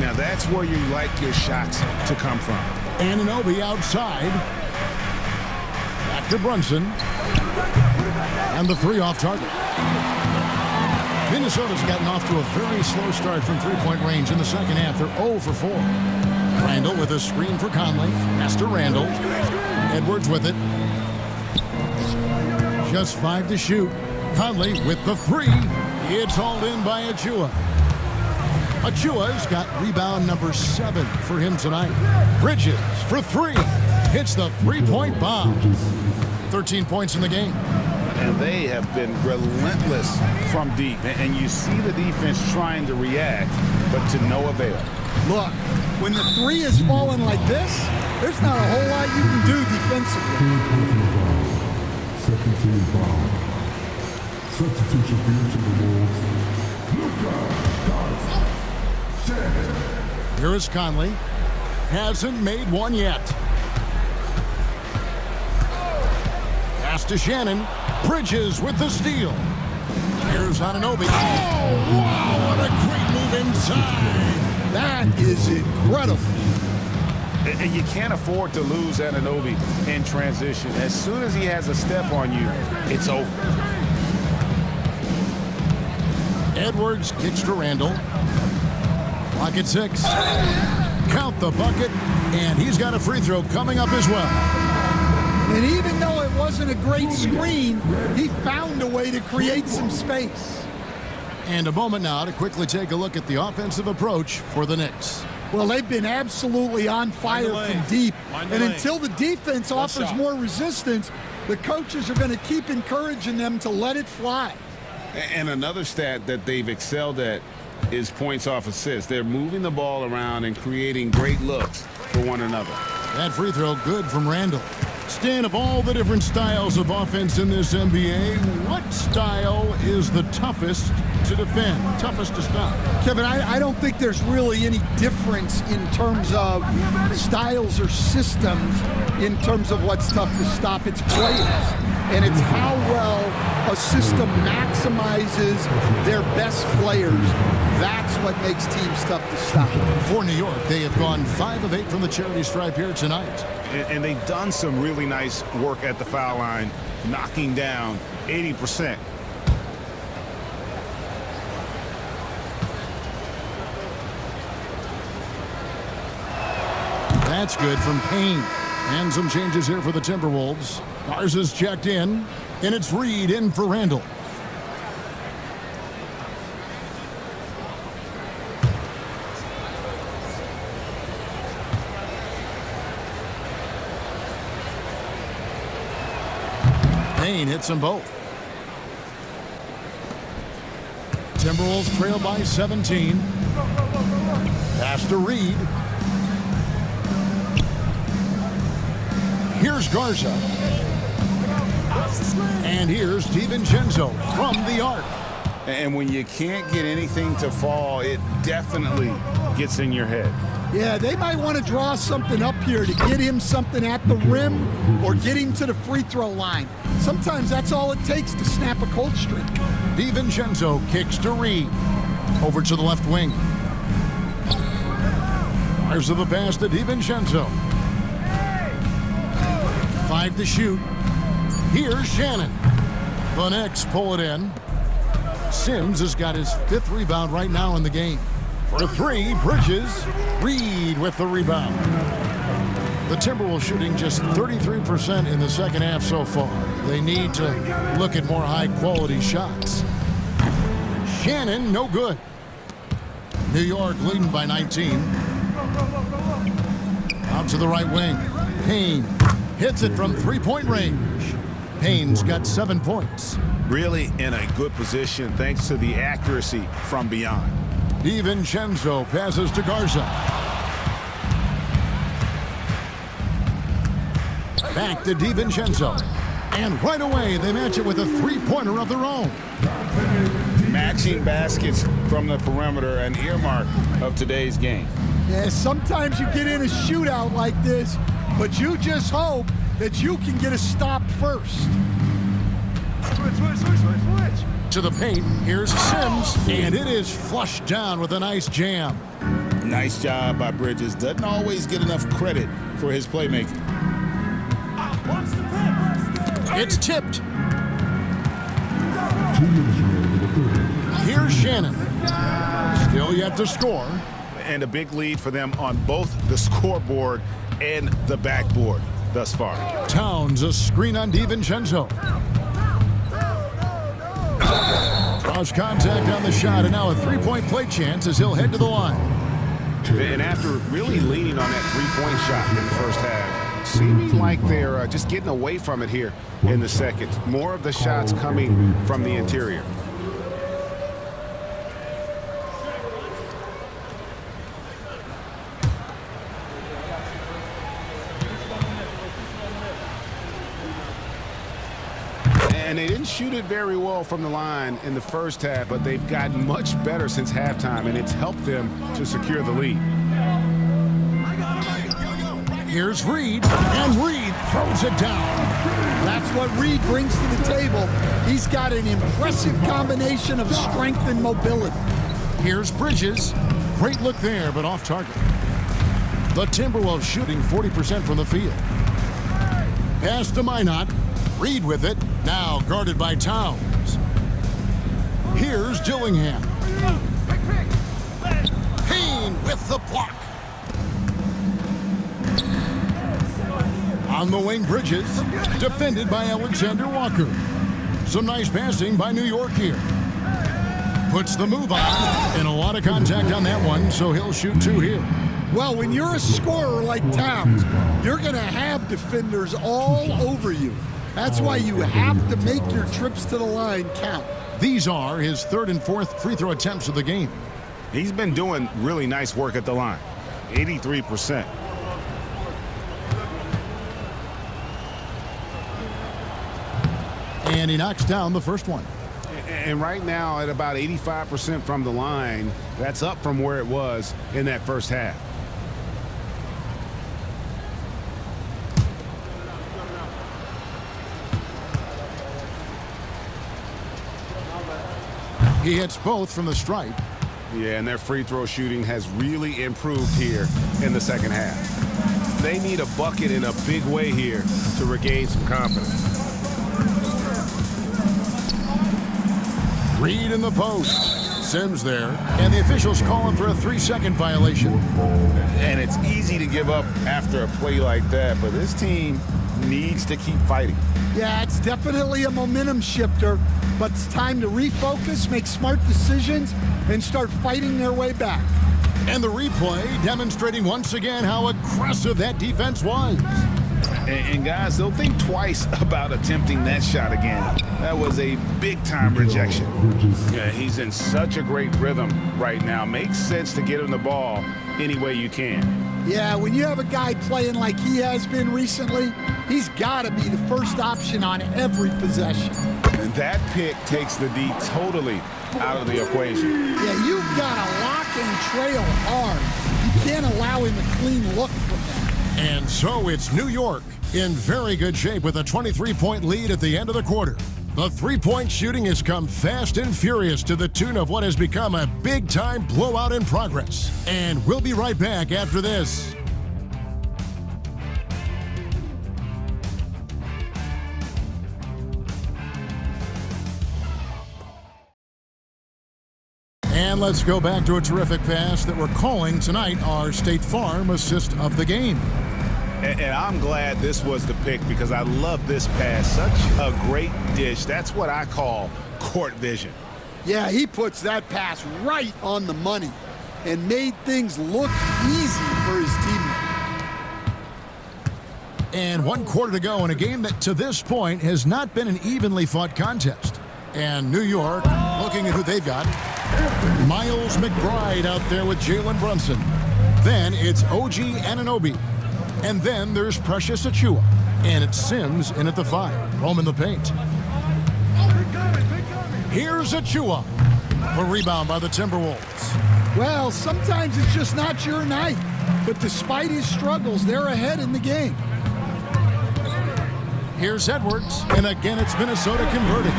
Now that's where you like your shots to come from. Anunoby outside. Back to Brunson. And the 3 off target. Minnesota's gotten off to a very slow start from three-point range in the second half. They're 0 for 4. Randall with a screen for Conley. Pass to Randall. Edwards with it. Just 5 to shoot. Conley with the 3. It's hauled in by Achua. Achua's got rebound number 7 for him tonight. Bridges for 3. Hits the 3-point bomb. 13 points in the game. And they have been relentless from deep. And you see the defense trying to react, but to no avail. Look, when the 3 is falling like this, there's not a whole lot you can do defensively. Second team foul. Substitution for the Wolves. Here is Conley. Hasn't made one yet. Pass to Shannon. Bridges with the steal. Here's Anunoby. Oh, wow, what a great move inside. That is incredible. And you can't afford to lose Anunoby in transition. As soon as he has a step on you, it's over. Edwards kicks to Randall. Clock at 6. Count the bucket, and he's got a free throw coming up as well. And even though it wasn't a great screen, he found a way to create some space. And a moment now to quickly take a look at the offensive approach for the Knicks. Well, they've been absolutely on fire from deep. And until the defense offers more resistance, the coaches are going to keep encouraging them to let it fly. And another stat that they've excelled at is points off assists. They're moving the ball around and creating great looks for one another. That free throw good from Randall. Stan, of all the different styles of offense in this NBA, what style is the toughest to to defend, toughest to stop. Kevin, I don't think there's really any difference in terms of styles or systems in terms of what's tough to stop. It's players, and it's how well a system maximizes their best players. That's what makes teams tough to stop. For New York, they have gone 5 of 8 from the charity stripe here tonight. And they've done some really nice work at the foul line, knocking down 80%. That's good from Payne. And some changes here for the Timberwolves. Garza's checked in, and it's Reed in for Randall. Payne hits them both. Timberwolves trail by 17. Pass to Reed. Here's Garza. And here's DiVincenzo from the arc. And when you can't get anything to fall, it definitely gets in your head. Yeah, they might want to draw something up here to get him something at the rim or get him to the free throw line. Sometimes that's all it takes to snap a cold streak. DiVincenzo kicks to Reed. Over to the left wing. Garza the pass to DiVincenzo. 5 to shoot. Here's Shannon. The Knicks pull it in. Sims has got his 5th rebound right now in the game. For 3, Bridges. Reed with the rebound. The Timberwolves shooting just 33% in the second half so far. They need to look at more high-quality shots. Shannon, no good. New York leading by 19. Out to the right wing. Payne hits it from three-point range. Payne's got 7 points. Really in a good position thanks to the accuracy from beyond. DiVincenzo passes to Garza. Back to DiVincenzo. And right away, they match it with a three-pointer of their own. Matching baskets from the perimeter, an earmark of today's game. Yeah, sometimes you get in a shootout like this, but you just hope that you can get a stop first. Switch. To the paint, here's Sims, and it is flushed down with a nice jam. Nice job by Bridges. Doesn't always get enough credit for his playmaking. It's tipped. Here's Shannon. Still yet to score. And a big lead for them on both the scoreboard and the backboard thus far. Towns a screen on DiVincenzo. Draws contact on the shot, and now a three-point play chance as he'll head to the line. And after really leaning on that three-point shot in the first half, seeming like they're just getting away from it here in the second. More of the shots coming from the interior. And they didn't shoot it very well from the line in the first half, but they've gotten much better since halftime, and it's helped them to secure the lead. Here's Reed, and Reed throws it down. That's what Reed brings to the table. He's got an impressive combination of strength and mobility. Here's Bridges. Great look there, but off target. The Timberwolves shooting 40% from the field. Pass to Minot. Reed with it. Now guarded by Towns. Here's Dillingham. Payne with the block. On the wing, Bridges. Defended by Alexander Walker. Some nice passing by New York here. Puts the move on. And a lot of contact on that one, so he'll shoot 2 here. Well, when you're a scorer like Towns, you're going to have defenders all over you. That's why you have to make your trips to the line count. These are his 3rd and 4th free throw attempts of the game. He's been doing really nice work at the line. 83%. And he knocks down the first one. And right now at about 85% from the line, that's up from where it was in that first half. He hits both from the stripe. Yeah, and their free throw shooting has really improved here in the second half. They need a bucket in a big way here to regain some confidence. Reed in the post. Sims there. And the officials calling for a 3-second violation. And it's easy to give up after a play like that, but this team needs to keep fighting. Yeah, it's definitely a momentum shifter, but it's time to refocus, make smart decisions, and start fighting their way back. And the replay demonstrating once again how aggressive that defense was. And guys, they'll think twice about attempting that shot again. That was a big-time rejection. Yeah, he's in such a great rhythm right now. Makes sense to get him the ball any way you can. Yeah, when you have a guy playing like he has been recently, he's got to be the first option on every possession. And that pick takes the D totally out of the equation. Yeah, you've got to lock and trail hard. You can't allow him a clean look from that. And so it's New York in very good shape with a 23-point lead at the end of the quarter. The three-point shooting has come fast and furious to the tune of what has become a big-time blowout in progress. And we'll be right back after this. And let's go back to a terrific pass that we're calling tonight our State Farm assist of the game. And I'm glad this was the pick because I love this pass. Such a great dish. That's what I call court vision. Yeah, he puts that pass right on the money and made things look easy for his teammate. And 1 quarter to go in a game that to this point has not been an evenly fought contest. And New York looking at who they've got. Miles McBride out there with Jalen Brunson. Then it's OG Anunoby. And then there's Precious Achiuwa. And it's Sims in at the 5. Home in the paint. Here's Achiuwa. A rebound by the Timberwolves. Well, sometimes it's just not your night. But despite his struggles, they're ahead in the game. Here's Edwards. And again, it's Minnesota converting.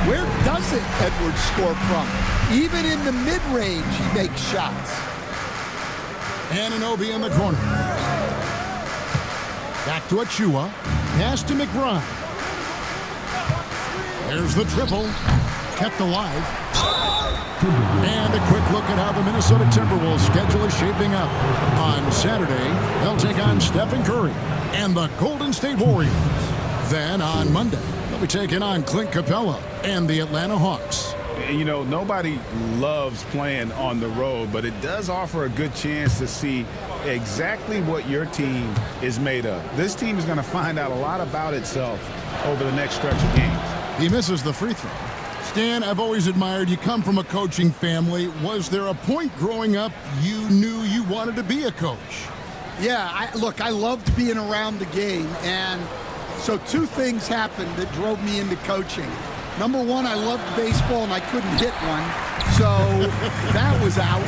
Where doesn't Edwards score from? Even in the mid-range, he makes shots. Anunoby in the corner. Back to Achiuwa. Pass to McBride. There's the triple. Kept alive. And a quick look at how the Minnesota Timberwolves schedule is shaping up. On Saturday, they'll take on Stephen Curry and the Golden State Warriors. Then on Monday, they'll be taking on Clint Capella and the Atlanta Hawks. You know, nobody loves playing on the road, but it does offer a good chance to see exactly what your team is made of. This team is going to find out a lot about itself over the next stretch of games. He misses the free throw. Stan, I've always admired you come from a coaching family. Was there a point growing up you knew you wanted to be a coach? Yeah, look, I loved being around the game, and so 2 things happened that drove me into coaching. Number 1, I loved baseball and I couldn't hit one, so that was out.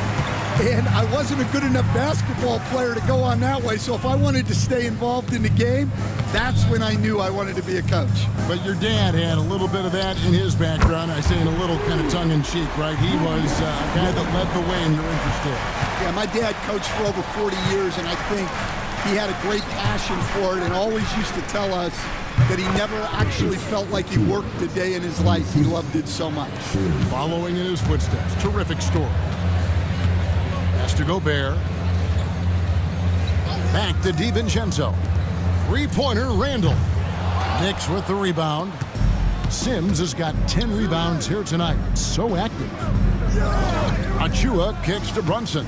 And I wasn't a good enough basketball player to go on that way, so if I wanted to stay involved in the game, that's when I knew I wanted to be a coach. But your dad had a little bit of that in his background. I say in a little kind of tongue-in-cheek, right? He was a guy that led the way in your interest in. Yeah, my dad coached for over 40 years, and I think he had a great passion for it and always used to tell us that he never actually felt like he worked a day in his life. He loved it so much. Following in his footsteps. Terrific story. Pass to Gobert. Back to DiVincenzo. Three-pointer, Randall. Knicks with the rebound. Sims has got 10 rebounds here tonight. So active. Achiuwa kicks to Brunson.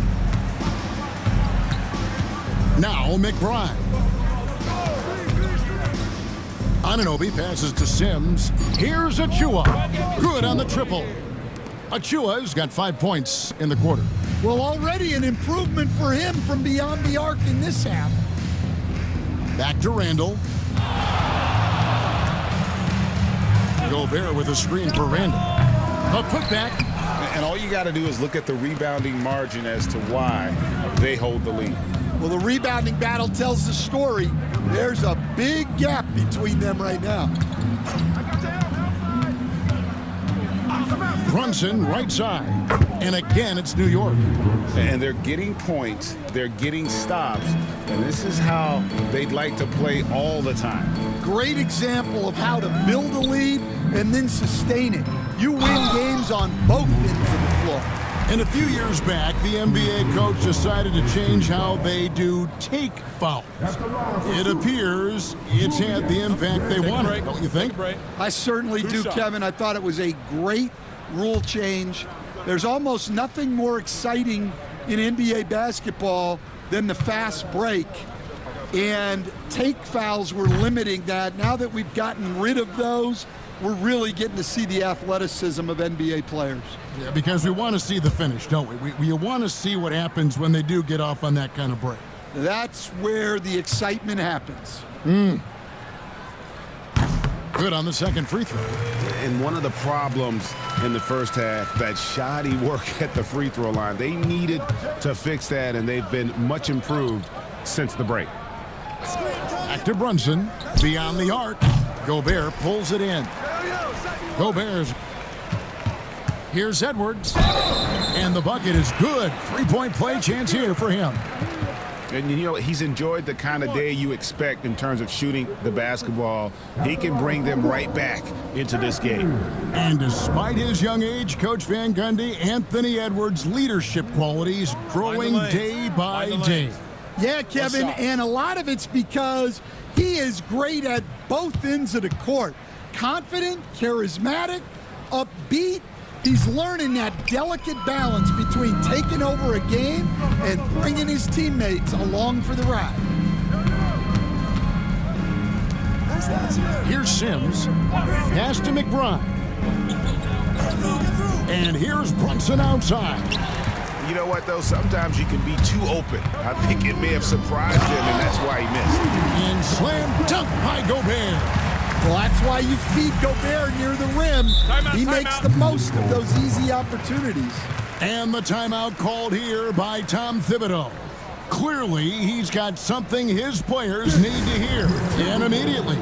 Now McBride. Anunoby passes to Sims. Here's Achiuwa. Good on the triple. Achiuwa's got 5 points in the quarter. Well, already an improvement for him from beyond the arc in this half. Back to Randall. Gobert with a screen for Randall. The putback. And all you got to do is look at the rebounding margin as to why they hold the lead. Well, the rebounding battle tells the story. There's a big gap between them right now. Brunson, right side. And again, it's New York. And they're getting points, they're getting stops, and this is how they'd like to play all the time. Great example of how to build a lead and then sustain it. You win games on both ends of the floor. And a few years back, the NBA coach decided to change how they do take fouls. It appears it's had the impact they wanted, don't you think? I certainly do, Kevin. I thought it was a great rule change. There's almost nothing more exciting in NBA basketball than the fast break. And take fouls were limiting that. Now that we've gotten rid of those, we're really getting to see the athleticism of NBA players. Yeah, because we want to see the finish, don't we? We want to see what happens when they do get off on that kind of break. That's where the excitement happens. Good on the second free throw. And one of the problems in the first half, that shoddy work at the free throw line. They needed to fix that, and they've been much improved since the break. Back to Brunson, beyond the arc. Gobert pulls it in. Gobert's. Here's Edwards. And the bucket is good. Three-point play chance here for him. And, you know, he's enjoyed the kind of day you expect in terms of shooting the basketball. He can bring them right back into this game. And despite his young age, Coach Van Gundy, Anthony Edwards' leadership qualities growing day by day. Yeah, Kevin, and a lot of it's because he is great at both ends of the court. Confident, charismatic, upbeat. He's learning that delicate balance between taking over a game and bringing his teammates along for the ride. Here's Sims. Pass to McBride. And here's Brunson outside. You know what, though? Sometimes you can be too open. I think it may have surprised him, and that's why he missed. And slam dunk by Gobert. Well, that's why you feed Gobert near the rim. He makes the most of those easy opportunities. And the timeout called here by Tom Thibodeau. Clearly, he's got something his players need to hear, and immediately.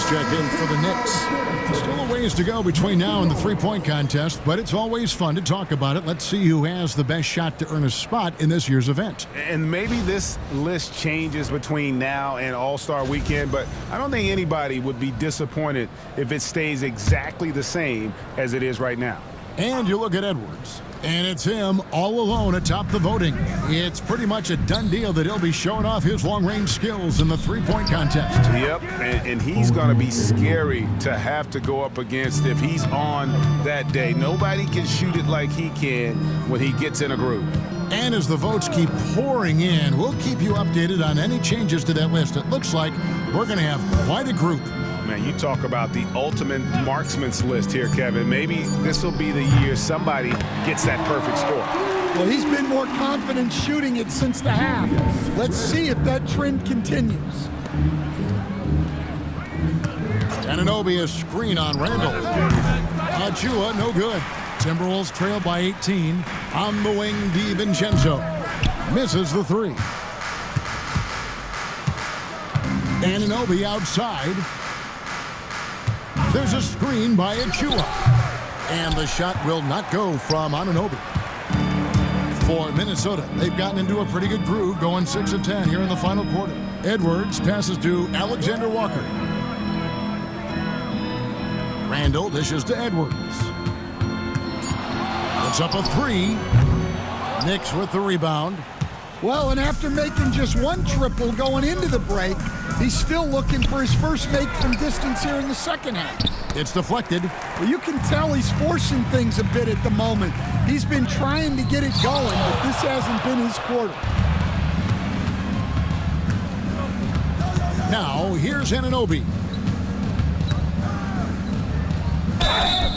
Check in for the Knicks. Still a ways to go between now and the three-point contest, but it's always fun to talk about it. Let's see who has the best shot to earn a spot in this year's event. And maybe this list changes between now and All-Star Weekend, but I don't think anybody would be disappointed if it stays exactly the same as it is right now. And you look at Edwards, and it's him all alone atop the voting. It's pretty much a done deal that he'll be showing off his long-range skills in the three-point contest. Yep, and he's going to be scary to have to go up against if he's on that day. Nobody can shoot it like he can when he gets in a groove. And as the votes keep pouring in, we'll keep you updated on any changes to that list. It looks like we're going to have quite a group. Man, you talk about the ultimate marksman's list here, Kevin. Maybe this will be the year somebody gets that perfect score. Well, he's been more confident shooting it since the half. Let's see if that trend continues. Anunoby, a screen on Randall. Achua, no good. Timberwolves trail by 18. On the wing, DiVincenzo misses the three. Anunoby outside. There's a screen by Achua. And the shot will not go from Anunoby. For Minnesota, they've gotten into a pretty good groove, going 6 of 10 here in the final quarter. Edwards passes to Alexander Walker. Randall dishes to Edwards. Puts up a 3. Knicks with the rebound. Well, and after making just one triple going into the break, he's still looking for his first make from distance here in the second half. It's deflected. Well, you can tell he's forcing things a bit at the moment. He's been trying to get it going, but this hasn't been his quarter. Now, here's Anunoby.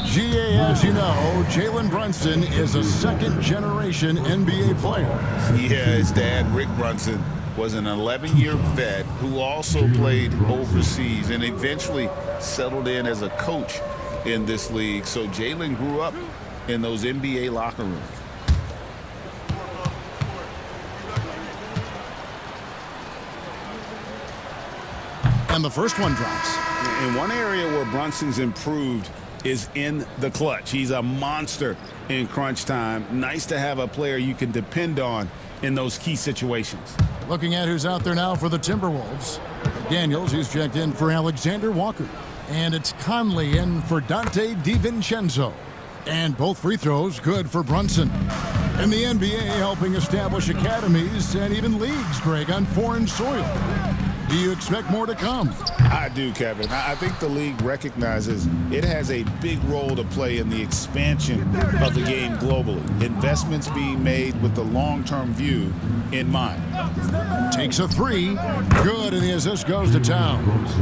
GA, as you know, Jalen Brunson is a second-generation NBA player. Yeah, his dad, Rick Brunson, was an 11-year vet who also played overseas and eventually settled in as a coach in this league. So Jalen grew up in those NBA locker rooms. And the first one drops. In one area where Brunson's improved is in the clutch. He's a monster in crunch time. Nice to have a player you can depend on in those key situations. Looking at who's out there now for the Timberwolves. Daniels, who's checked in for Alexander Walker. And it's Conley in for Dante DiVincenzo. And both free throws good for Brunson. In the NBA, helping establish academies and even leagues, Greg, on foreign soil. Do you expect more to come? I do, Kevin. I think the league recognizes it has a big role to play in the expansion of the game globally. Investments being made with the long-term view in mind. Takes a 3. Good, and the assist goes to Towns.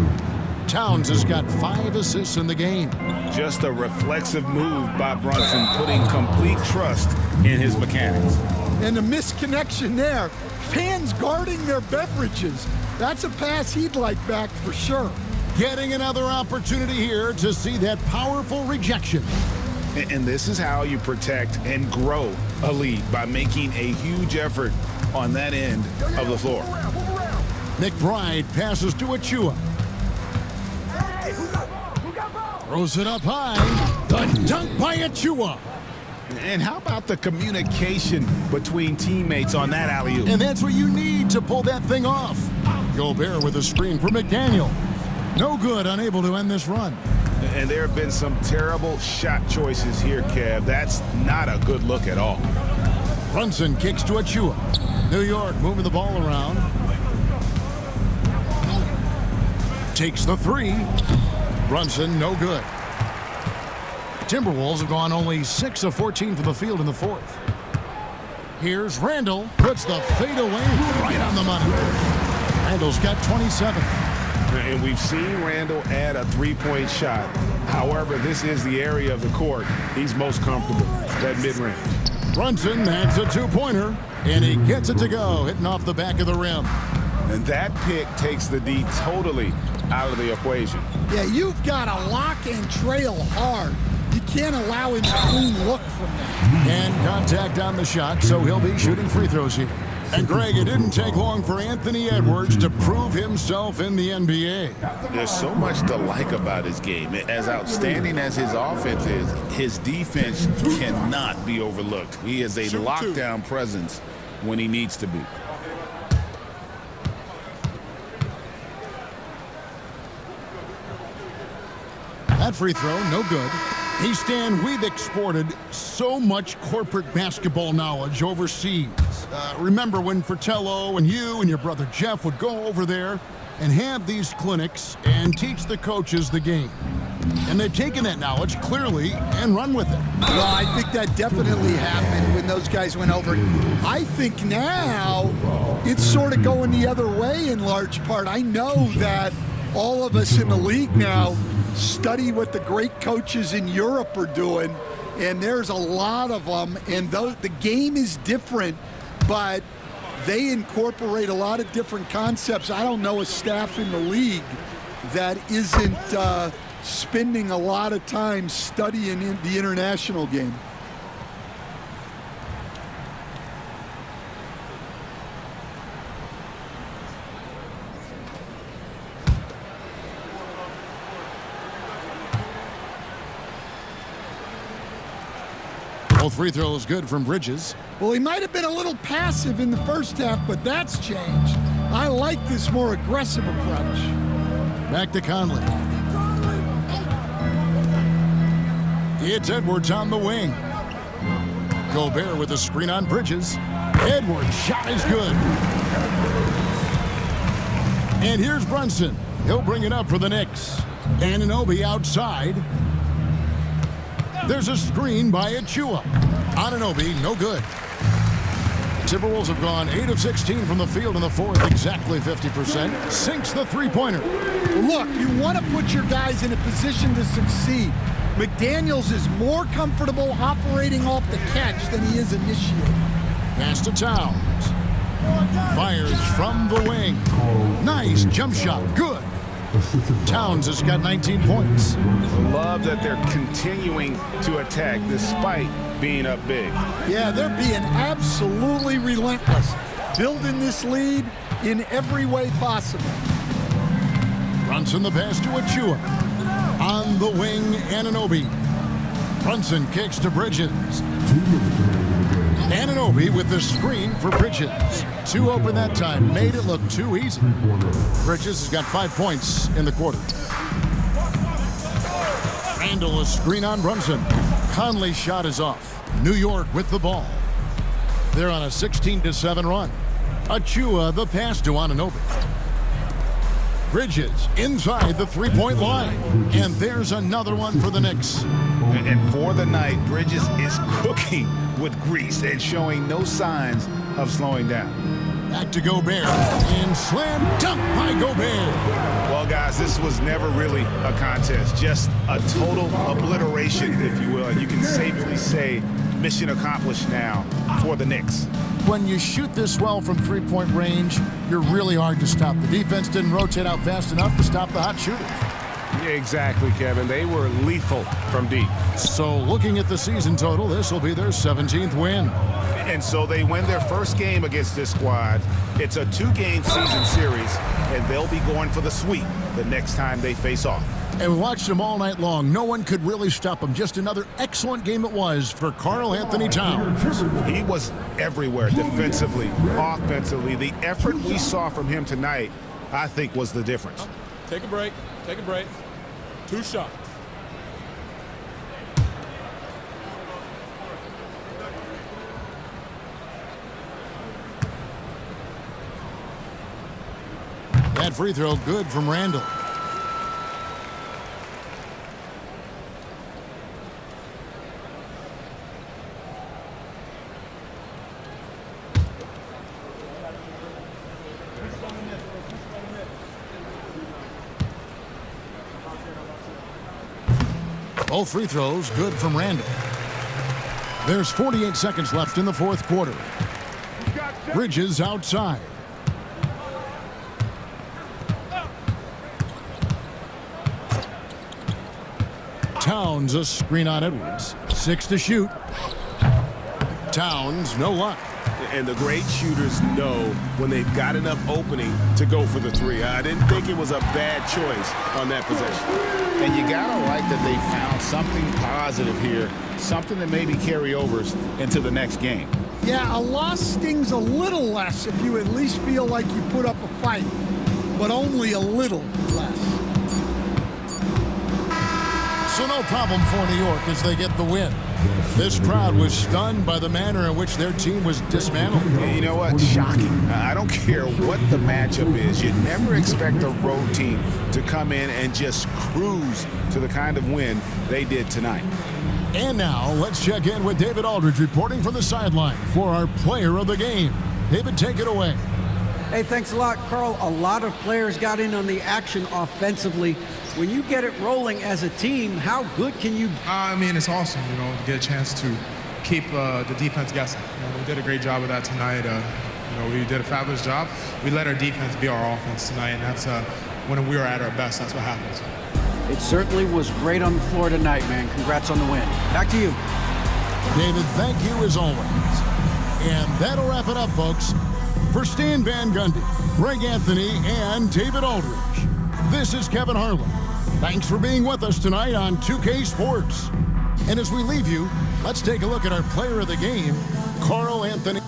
Towns has got 5 assists in the game. Just a reflexive move by Brunson, putting complete trust in his mechanics. And a misconnection there. Fans guarding their beverages. That's a pass he'd like back for sure. Getting another opportunity here to see that powerful rejection. And this is how you protect and grow a lead, by making a huge effort on that end of the floor. McBride passes to Achua. Throws it up high. The dunk by Achua. And how about the communication between teammates on that alley-oop? And that's what you need to pull that thing off. Gobert with a screen for McDaniel. No good, unable to end this run. And there have been some terrible shot choices here, Kev. That's not a good look at all. Brunson kicks to Achua. New York moving the ball around. Takes the 3. Brunson, no good. Timberwolves have gone only 6 of 14 from the field in the fourth. Here's Randall. Puts the fade away right on the money. Randall's got 27. And we've seen Randall add a three-point shot. However, this is the area of the court he's most comfortable, that mid-range. Brunson adds a 2-pointer, and he gets it to go, hitting off the back of the rim. And that pick takes the D totally out of the equation. Yeah, you've got to lock and trail hard. You can't allow him a clean look from that. And contact on the shot, so he'll be shooting free throws here. And Greg, it didn't take long for Anthony Edwards to prove himself in the NBA. There's so much to like about his game. As outstanding as his offense is, his defense cannot be overlooked. He is a lockdown presence when he needs to be. That free throw, no good. Hey, Stan, we've exported so much corporate basketball knowledge overseas. Remember when Fratello and you and your brother Jeff would go over there and have these clinics and teach the coaches the game? And they've taken that knowledge clearly and run with it. Well, I think that definitely happened when those guys went over. I think now it's sort of going the other way in large part. I know that all of us in the league now study what the great coaches in Europe are doing, and there's a lot of them, and the game is different, but they incorporate a lot of different concepts. I don't know a staff in the league that isn't spending a lot of time studying in the international game. Both free throws good from Bridges. Well, he might have been a little passive in the first half, but that's changed. I like this more aggressive approach. Back to Conley. It's Edwards on the wing. Gobert with a screen on Bridges. Edwards' shot is good. And here's Brunson. He'll bring it up for the Knicks. Anunoby outside. There's a screen by Achua. Anunoby, no good. Timberwolves have gone 8 of 16 from the field in the fourth, exactly 50%. Sinks the three-pointer. Look, you want to put your guys in a position to succeed. McDaniels is more comfortable operating off the catch than he is initiating. Pass to Towns. Fires from the wing. Nice jump shot. Good. Towns has got 19 points. Love that they're continuing to attack despite being up big. Yeah, they're being absolutely relentless, building this lead in every way possible. Brunson the pass to Achua. On the wing, Anunoby. Brunson kicks to Bridges. Anunoby with the screen for Bridges. Two open that time, made it look too easy. Bridges has got 5 points in the quarter. Randall a screen on Brunson. Conley's shot is off. New York with the ball. They're on a 16-7 run. Achua the pass to Anunoby. Bridges inside the three-point line. And there's another one for the Knicks. And for the night, Bridges is cooking with grease and showing no signs of slowing down. Back to Gobert. And slam dunk by Gobert. Well, guys, this was never really a contest. Just a total obliteration, if you will. And you can safely say mission accomplished now for the Knicks. When you shoot this well from three-point range, you're really hard to stop. The defense didn't rotate out fast enough to stop the hot shooters. Yeah, exactly, Kevin. They were lethal from deep. So looking at the season total, this will be their 17th win. And so they win their first game against this squad. It's a 2-game season series, and they'll be going for the sweep the next time they face off. And we watched them all night long. No one could really stop them. Just another excellent game it was for Karl Anthony Towns. He was everywhere, defensively, offensively. The effort we saw from him tonight, I think, was the difference. Take a break. Take a break. 2 shots. That free throw good from Randall. Both free throws good from Randall. There's 48 seconds left in the fourth quarter. Bridges outside. Towns a screen on Edwards. 6 to shoot. Towns, no luck. And the great shooters know when they've got enough opening to go for the three. I didn't think it was a bad choice on that possession. And you gotta like that they found something positive here, something that maybe carry overs into the next game. Yeah, a loss stings a little less if you at least feel like you put up a fight, but only a little less. So no problem for New York as they get the win. This crowd was stunned by the manner in which their team was dismantled. And you know what? Shocking. I don't care what the matchup is. You never expect a road team to come in and just cruise to the kind of win they did tonight. And now let's check in with David Aldridge reporting from the sideline for our player of the game. David, take it away. Hey, thanks a lot, Carl. A lot of players got in on the action offensively. When you get it rolling as a team, how good can you? I mean, it's awesome, to get a chance to keep the defense guessing. We did a great job of that tonight. We did a fabulous job. We let our defense be our offense tonight, and that's when we were at our best. That's what happens. It certainly was great on the floor tonight, man. Congrats on the win. Back to you. David, thank you as always. And that'll wrap it up, folks. For Stan Van Gundy, Greg Anthony, and David Aldridge, this is Kevin Harlan. Thanks for being with us tonight on 2K Sports. And as we leave you, let's take a look at our player of the game, Carl Anthony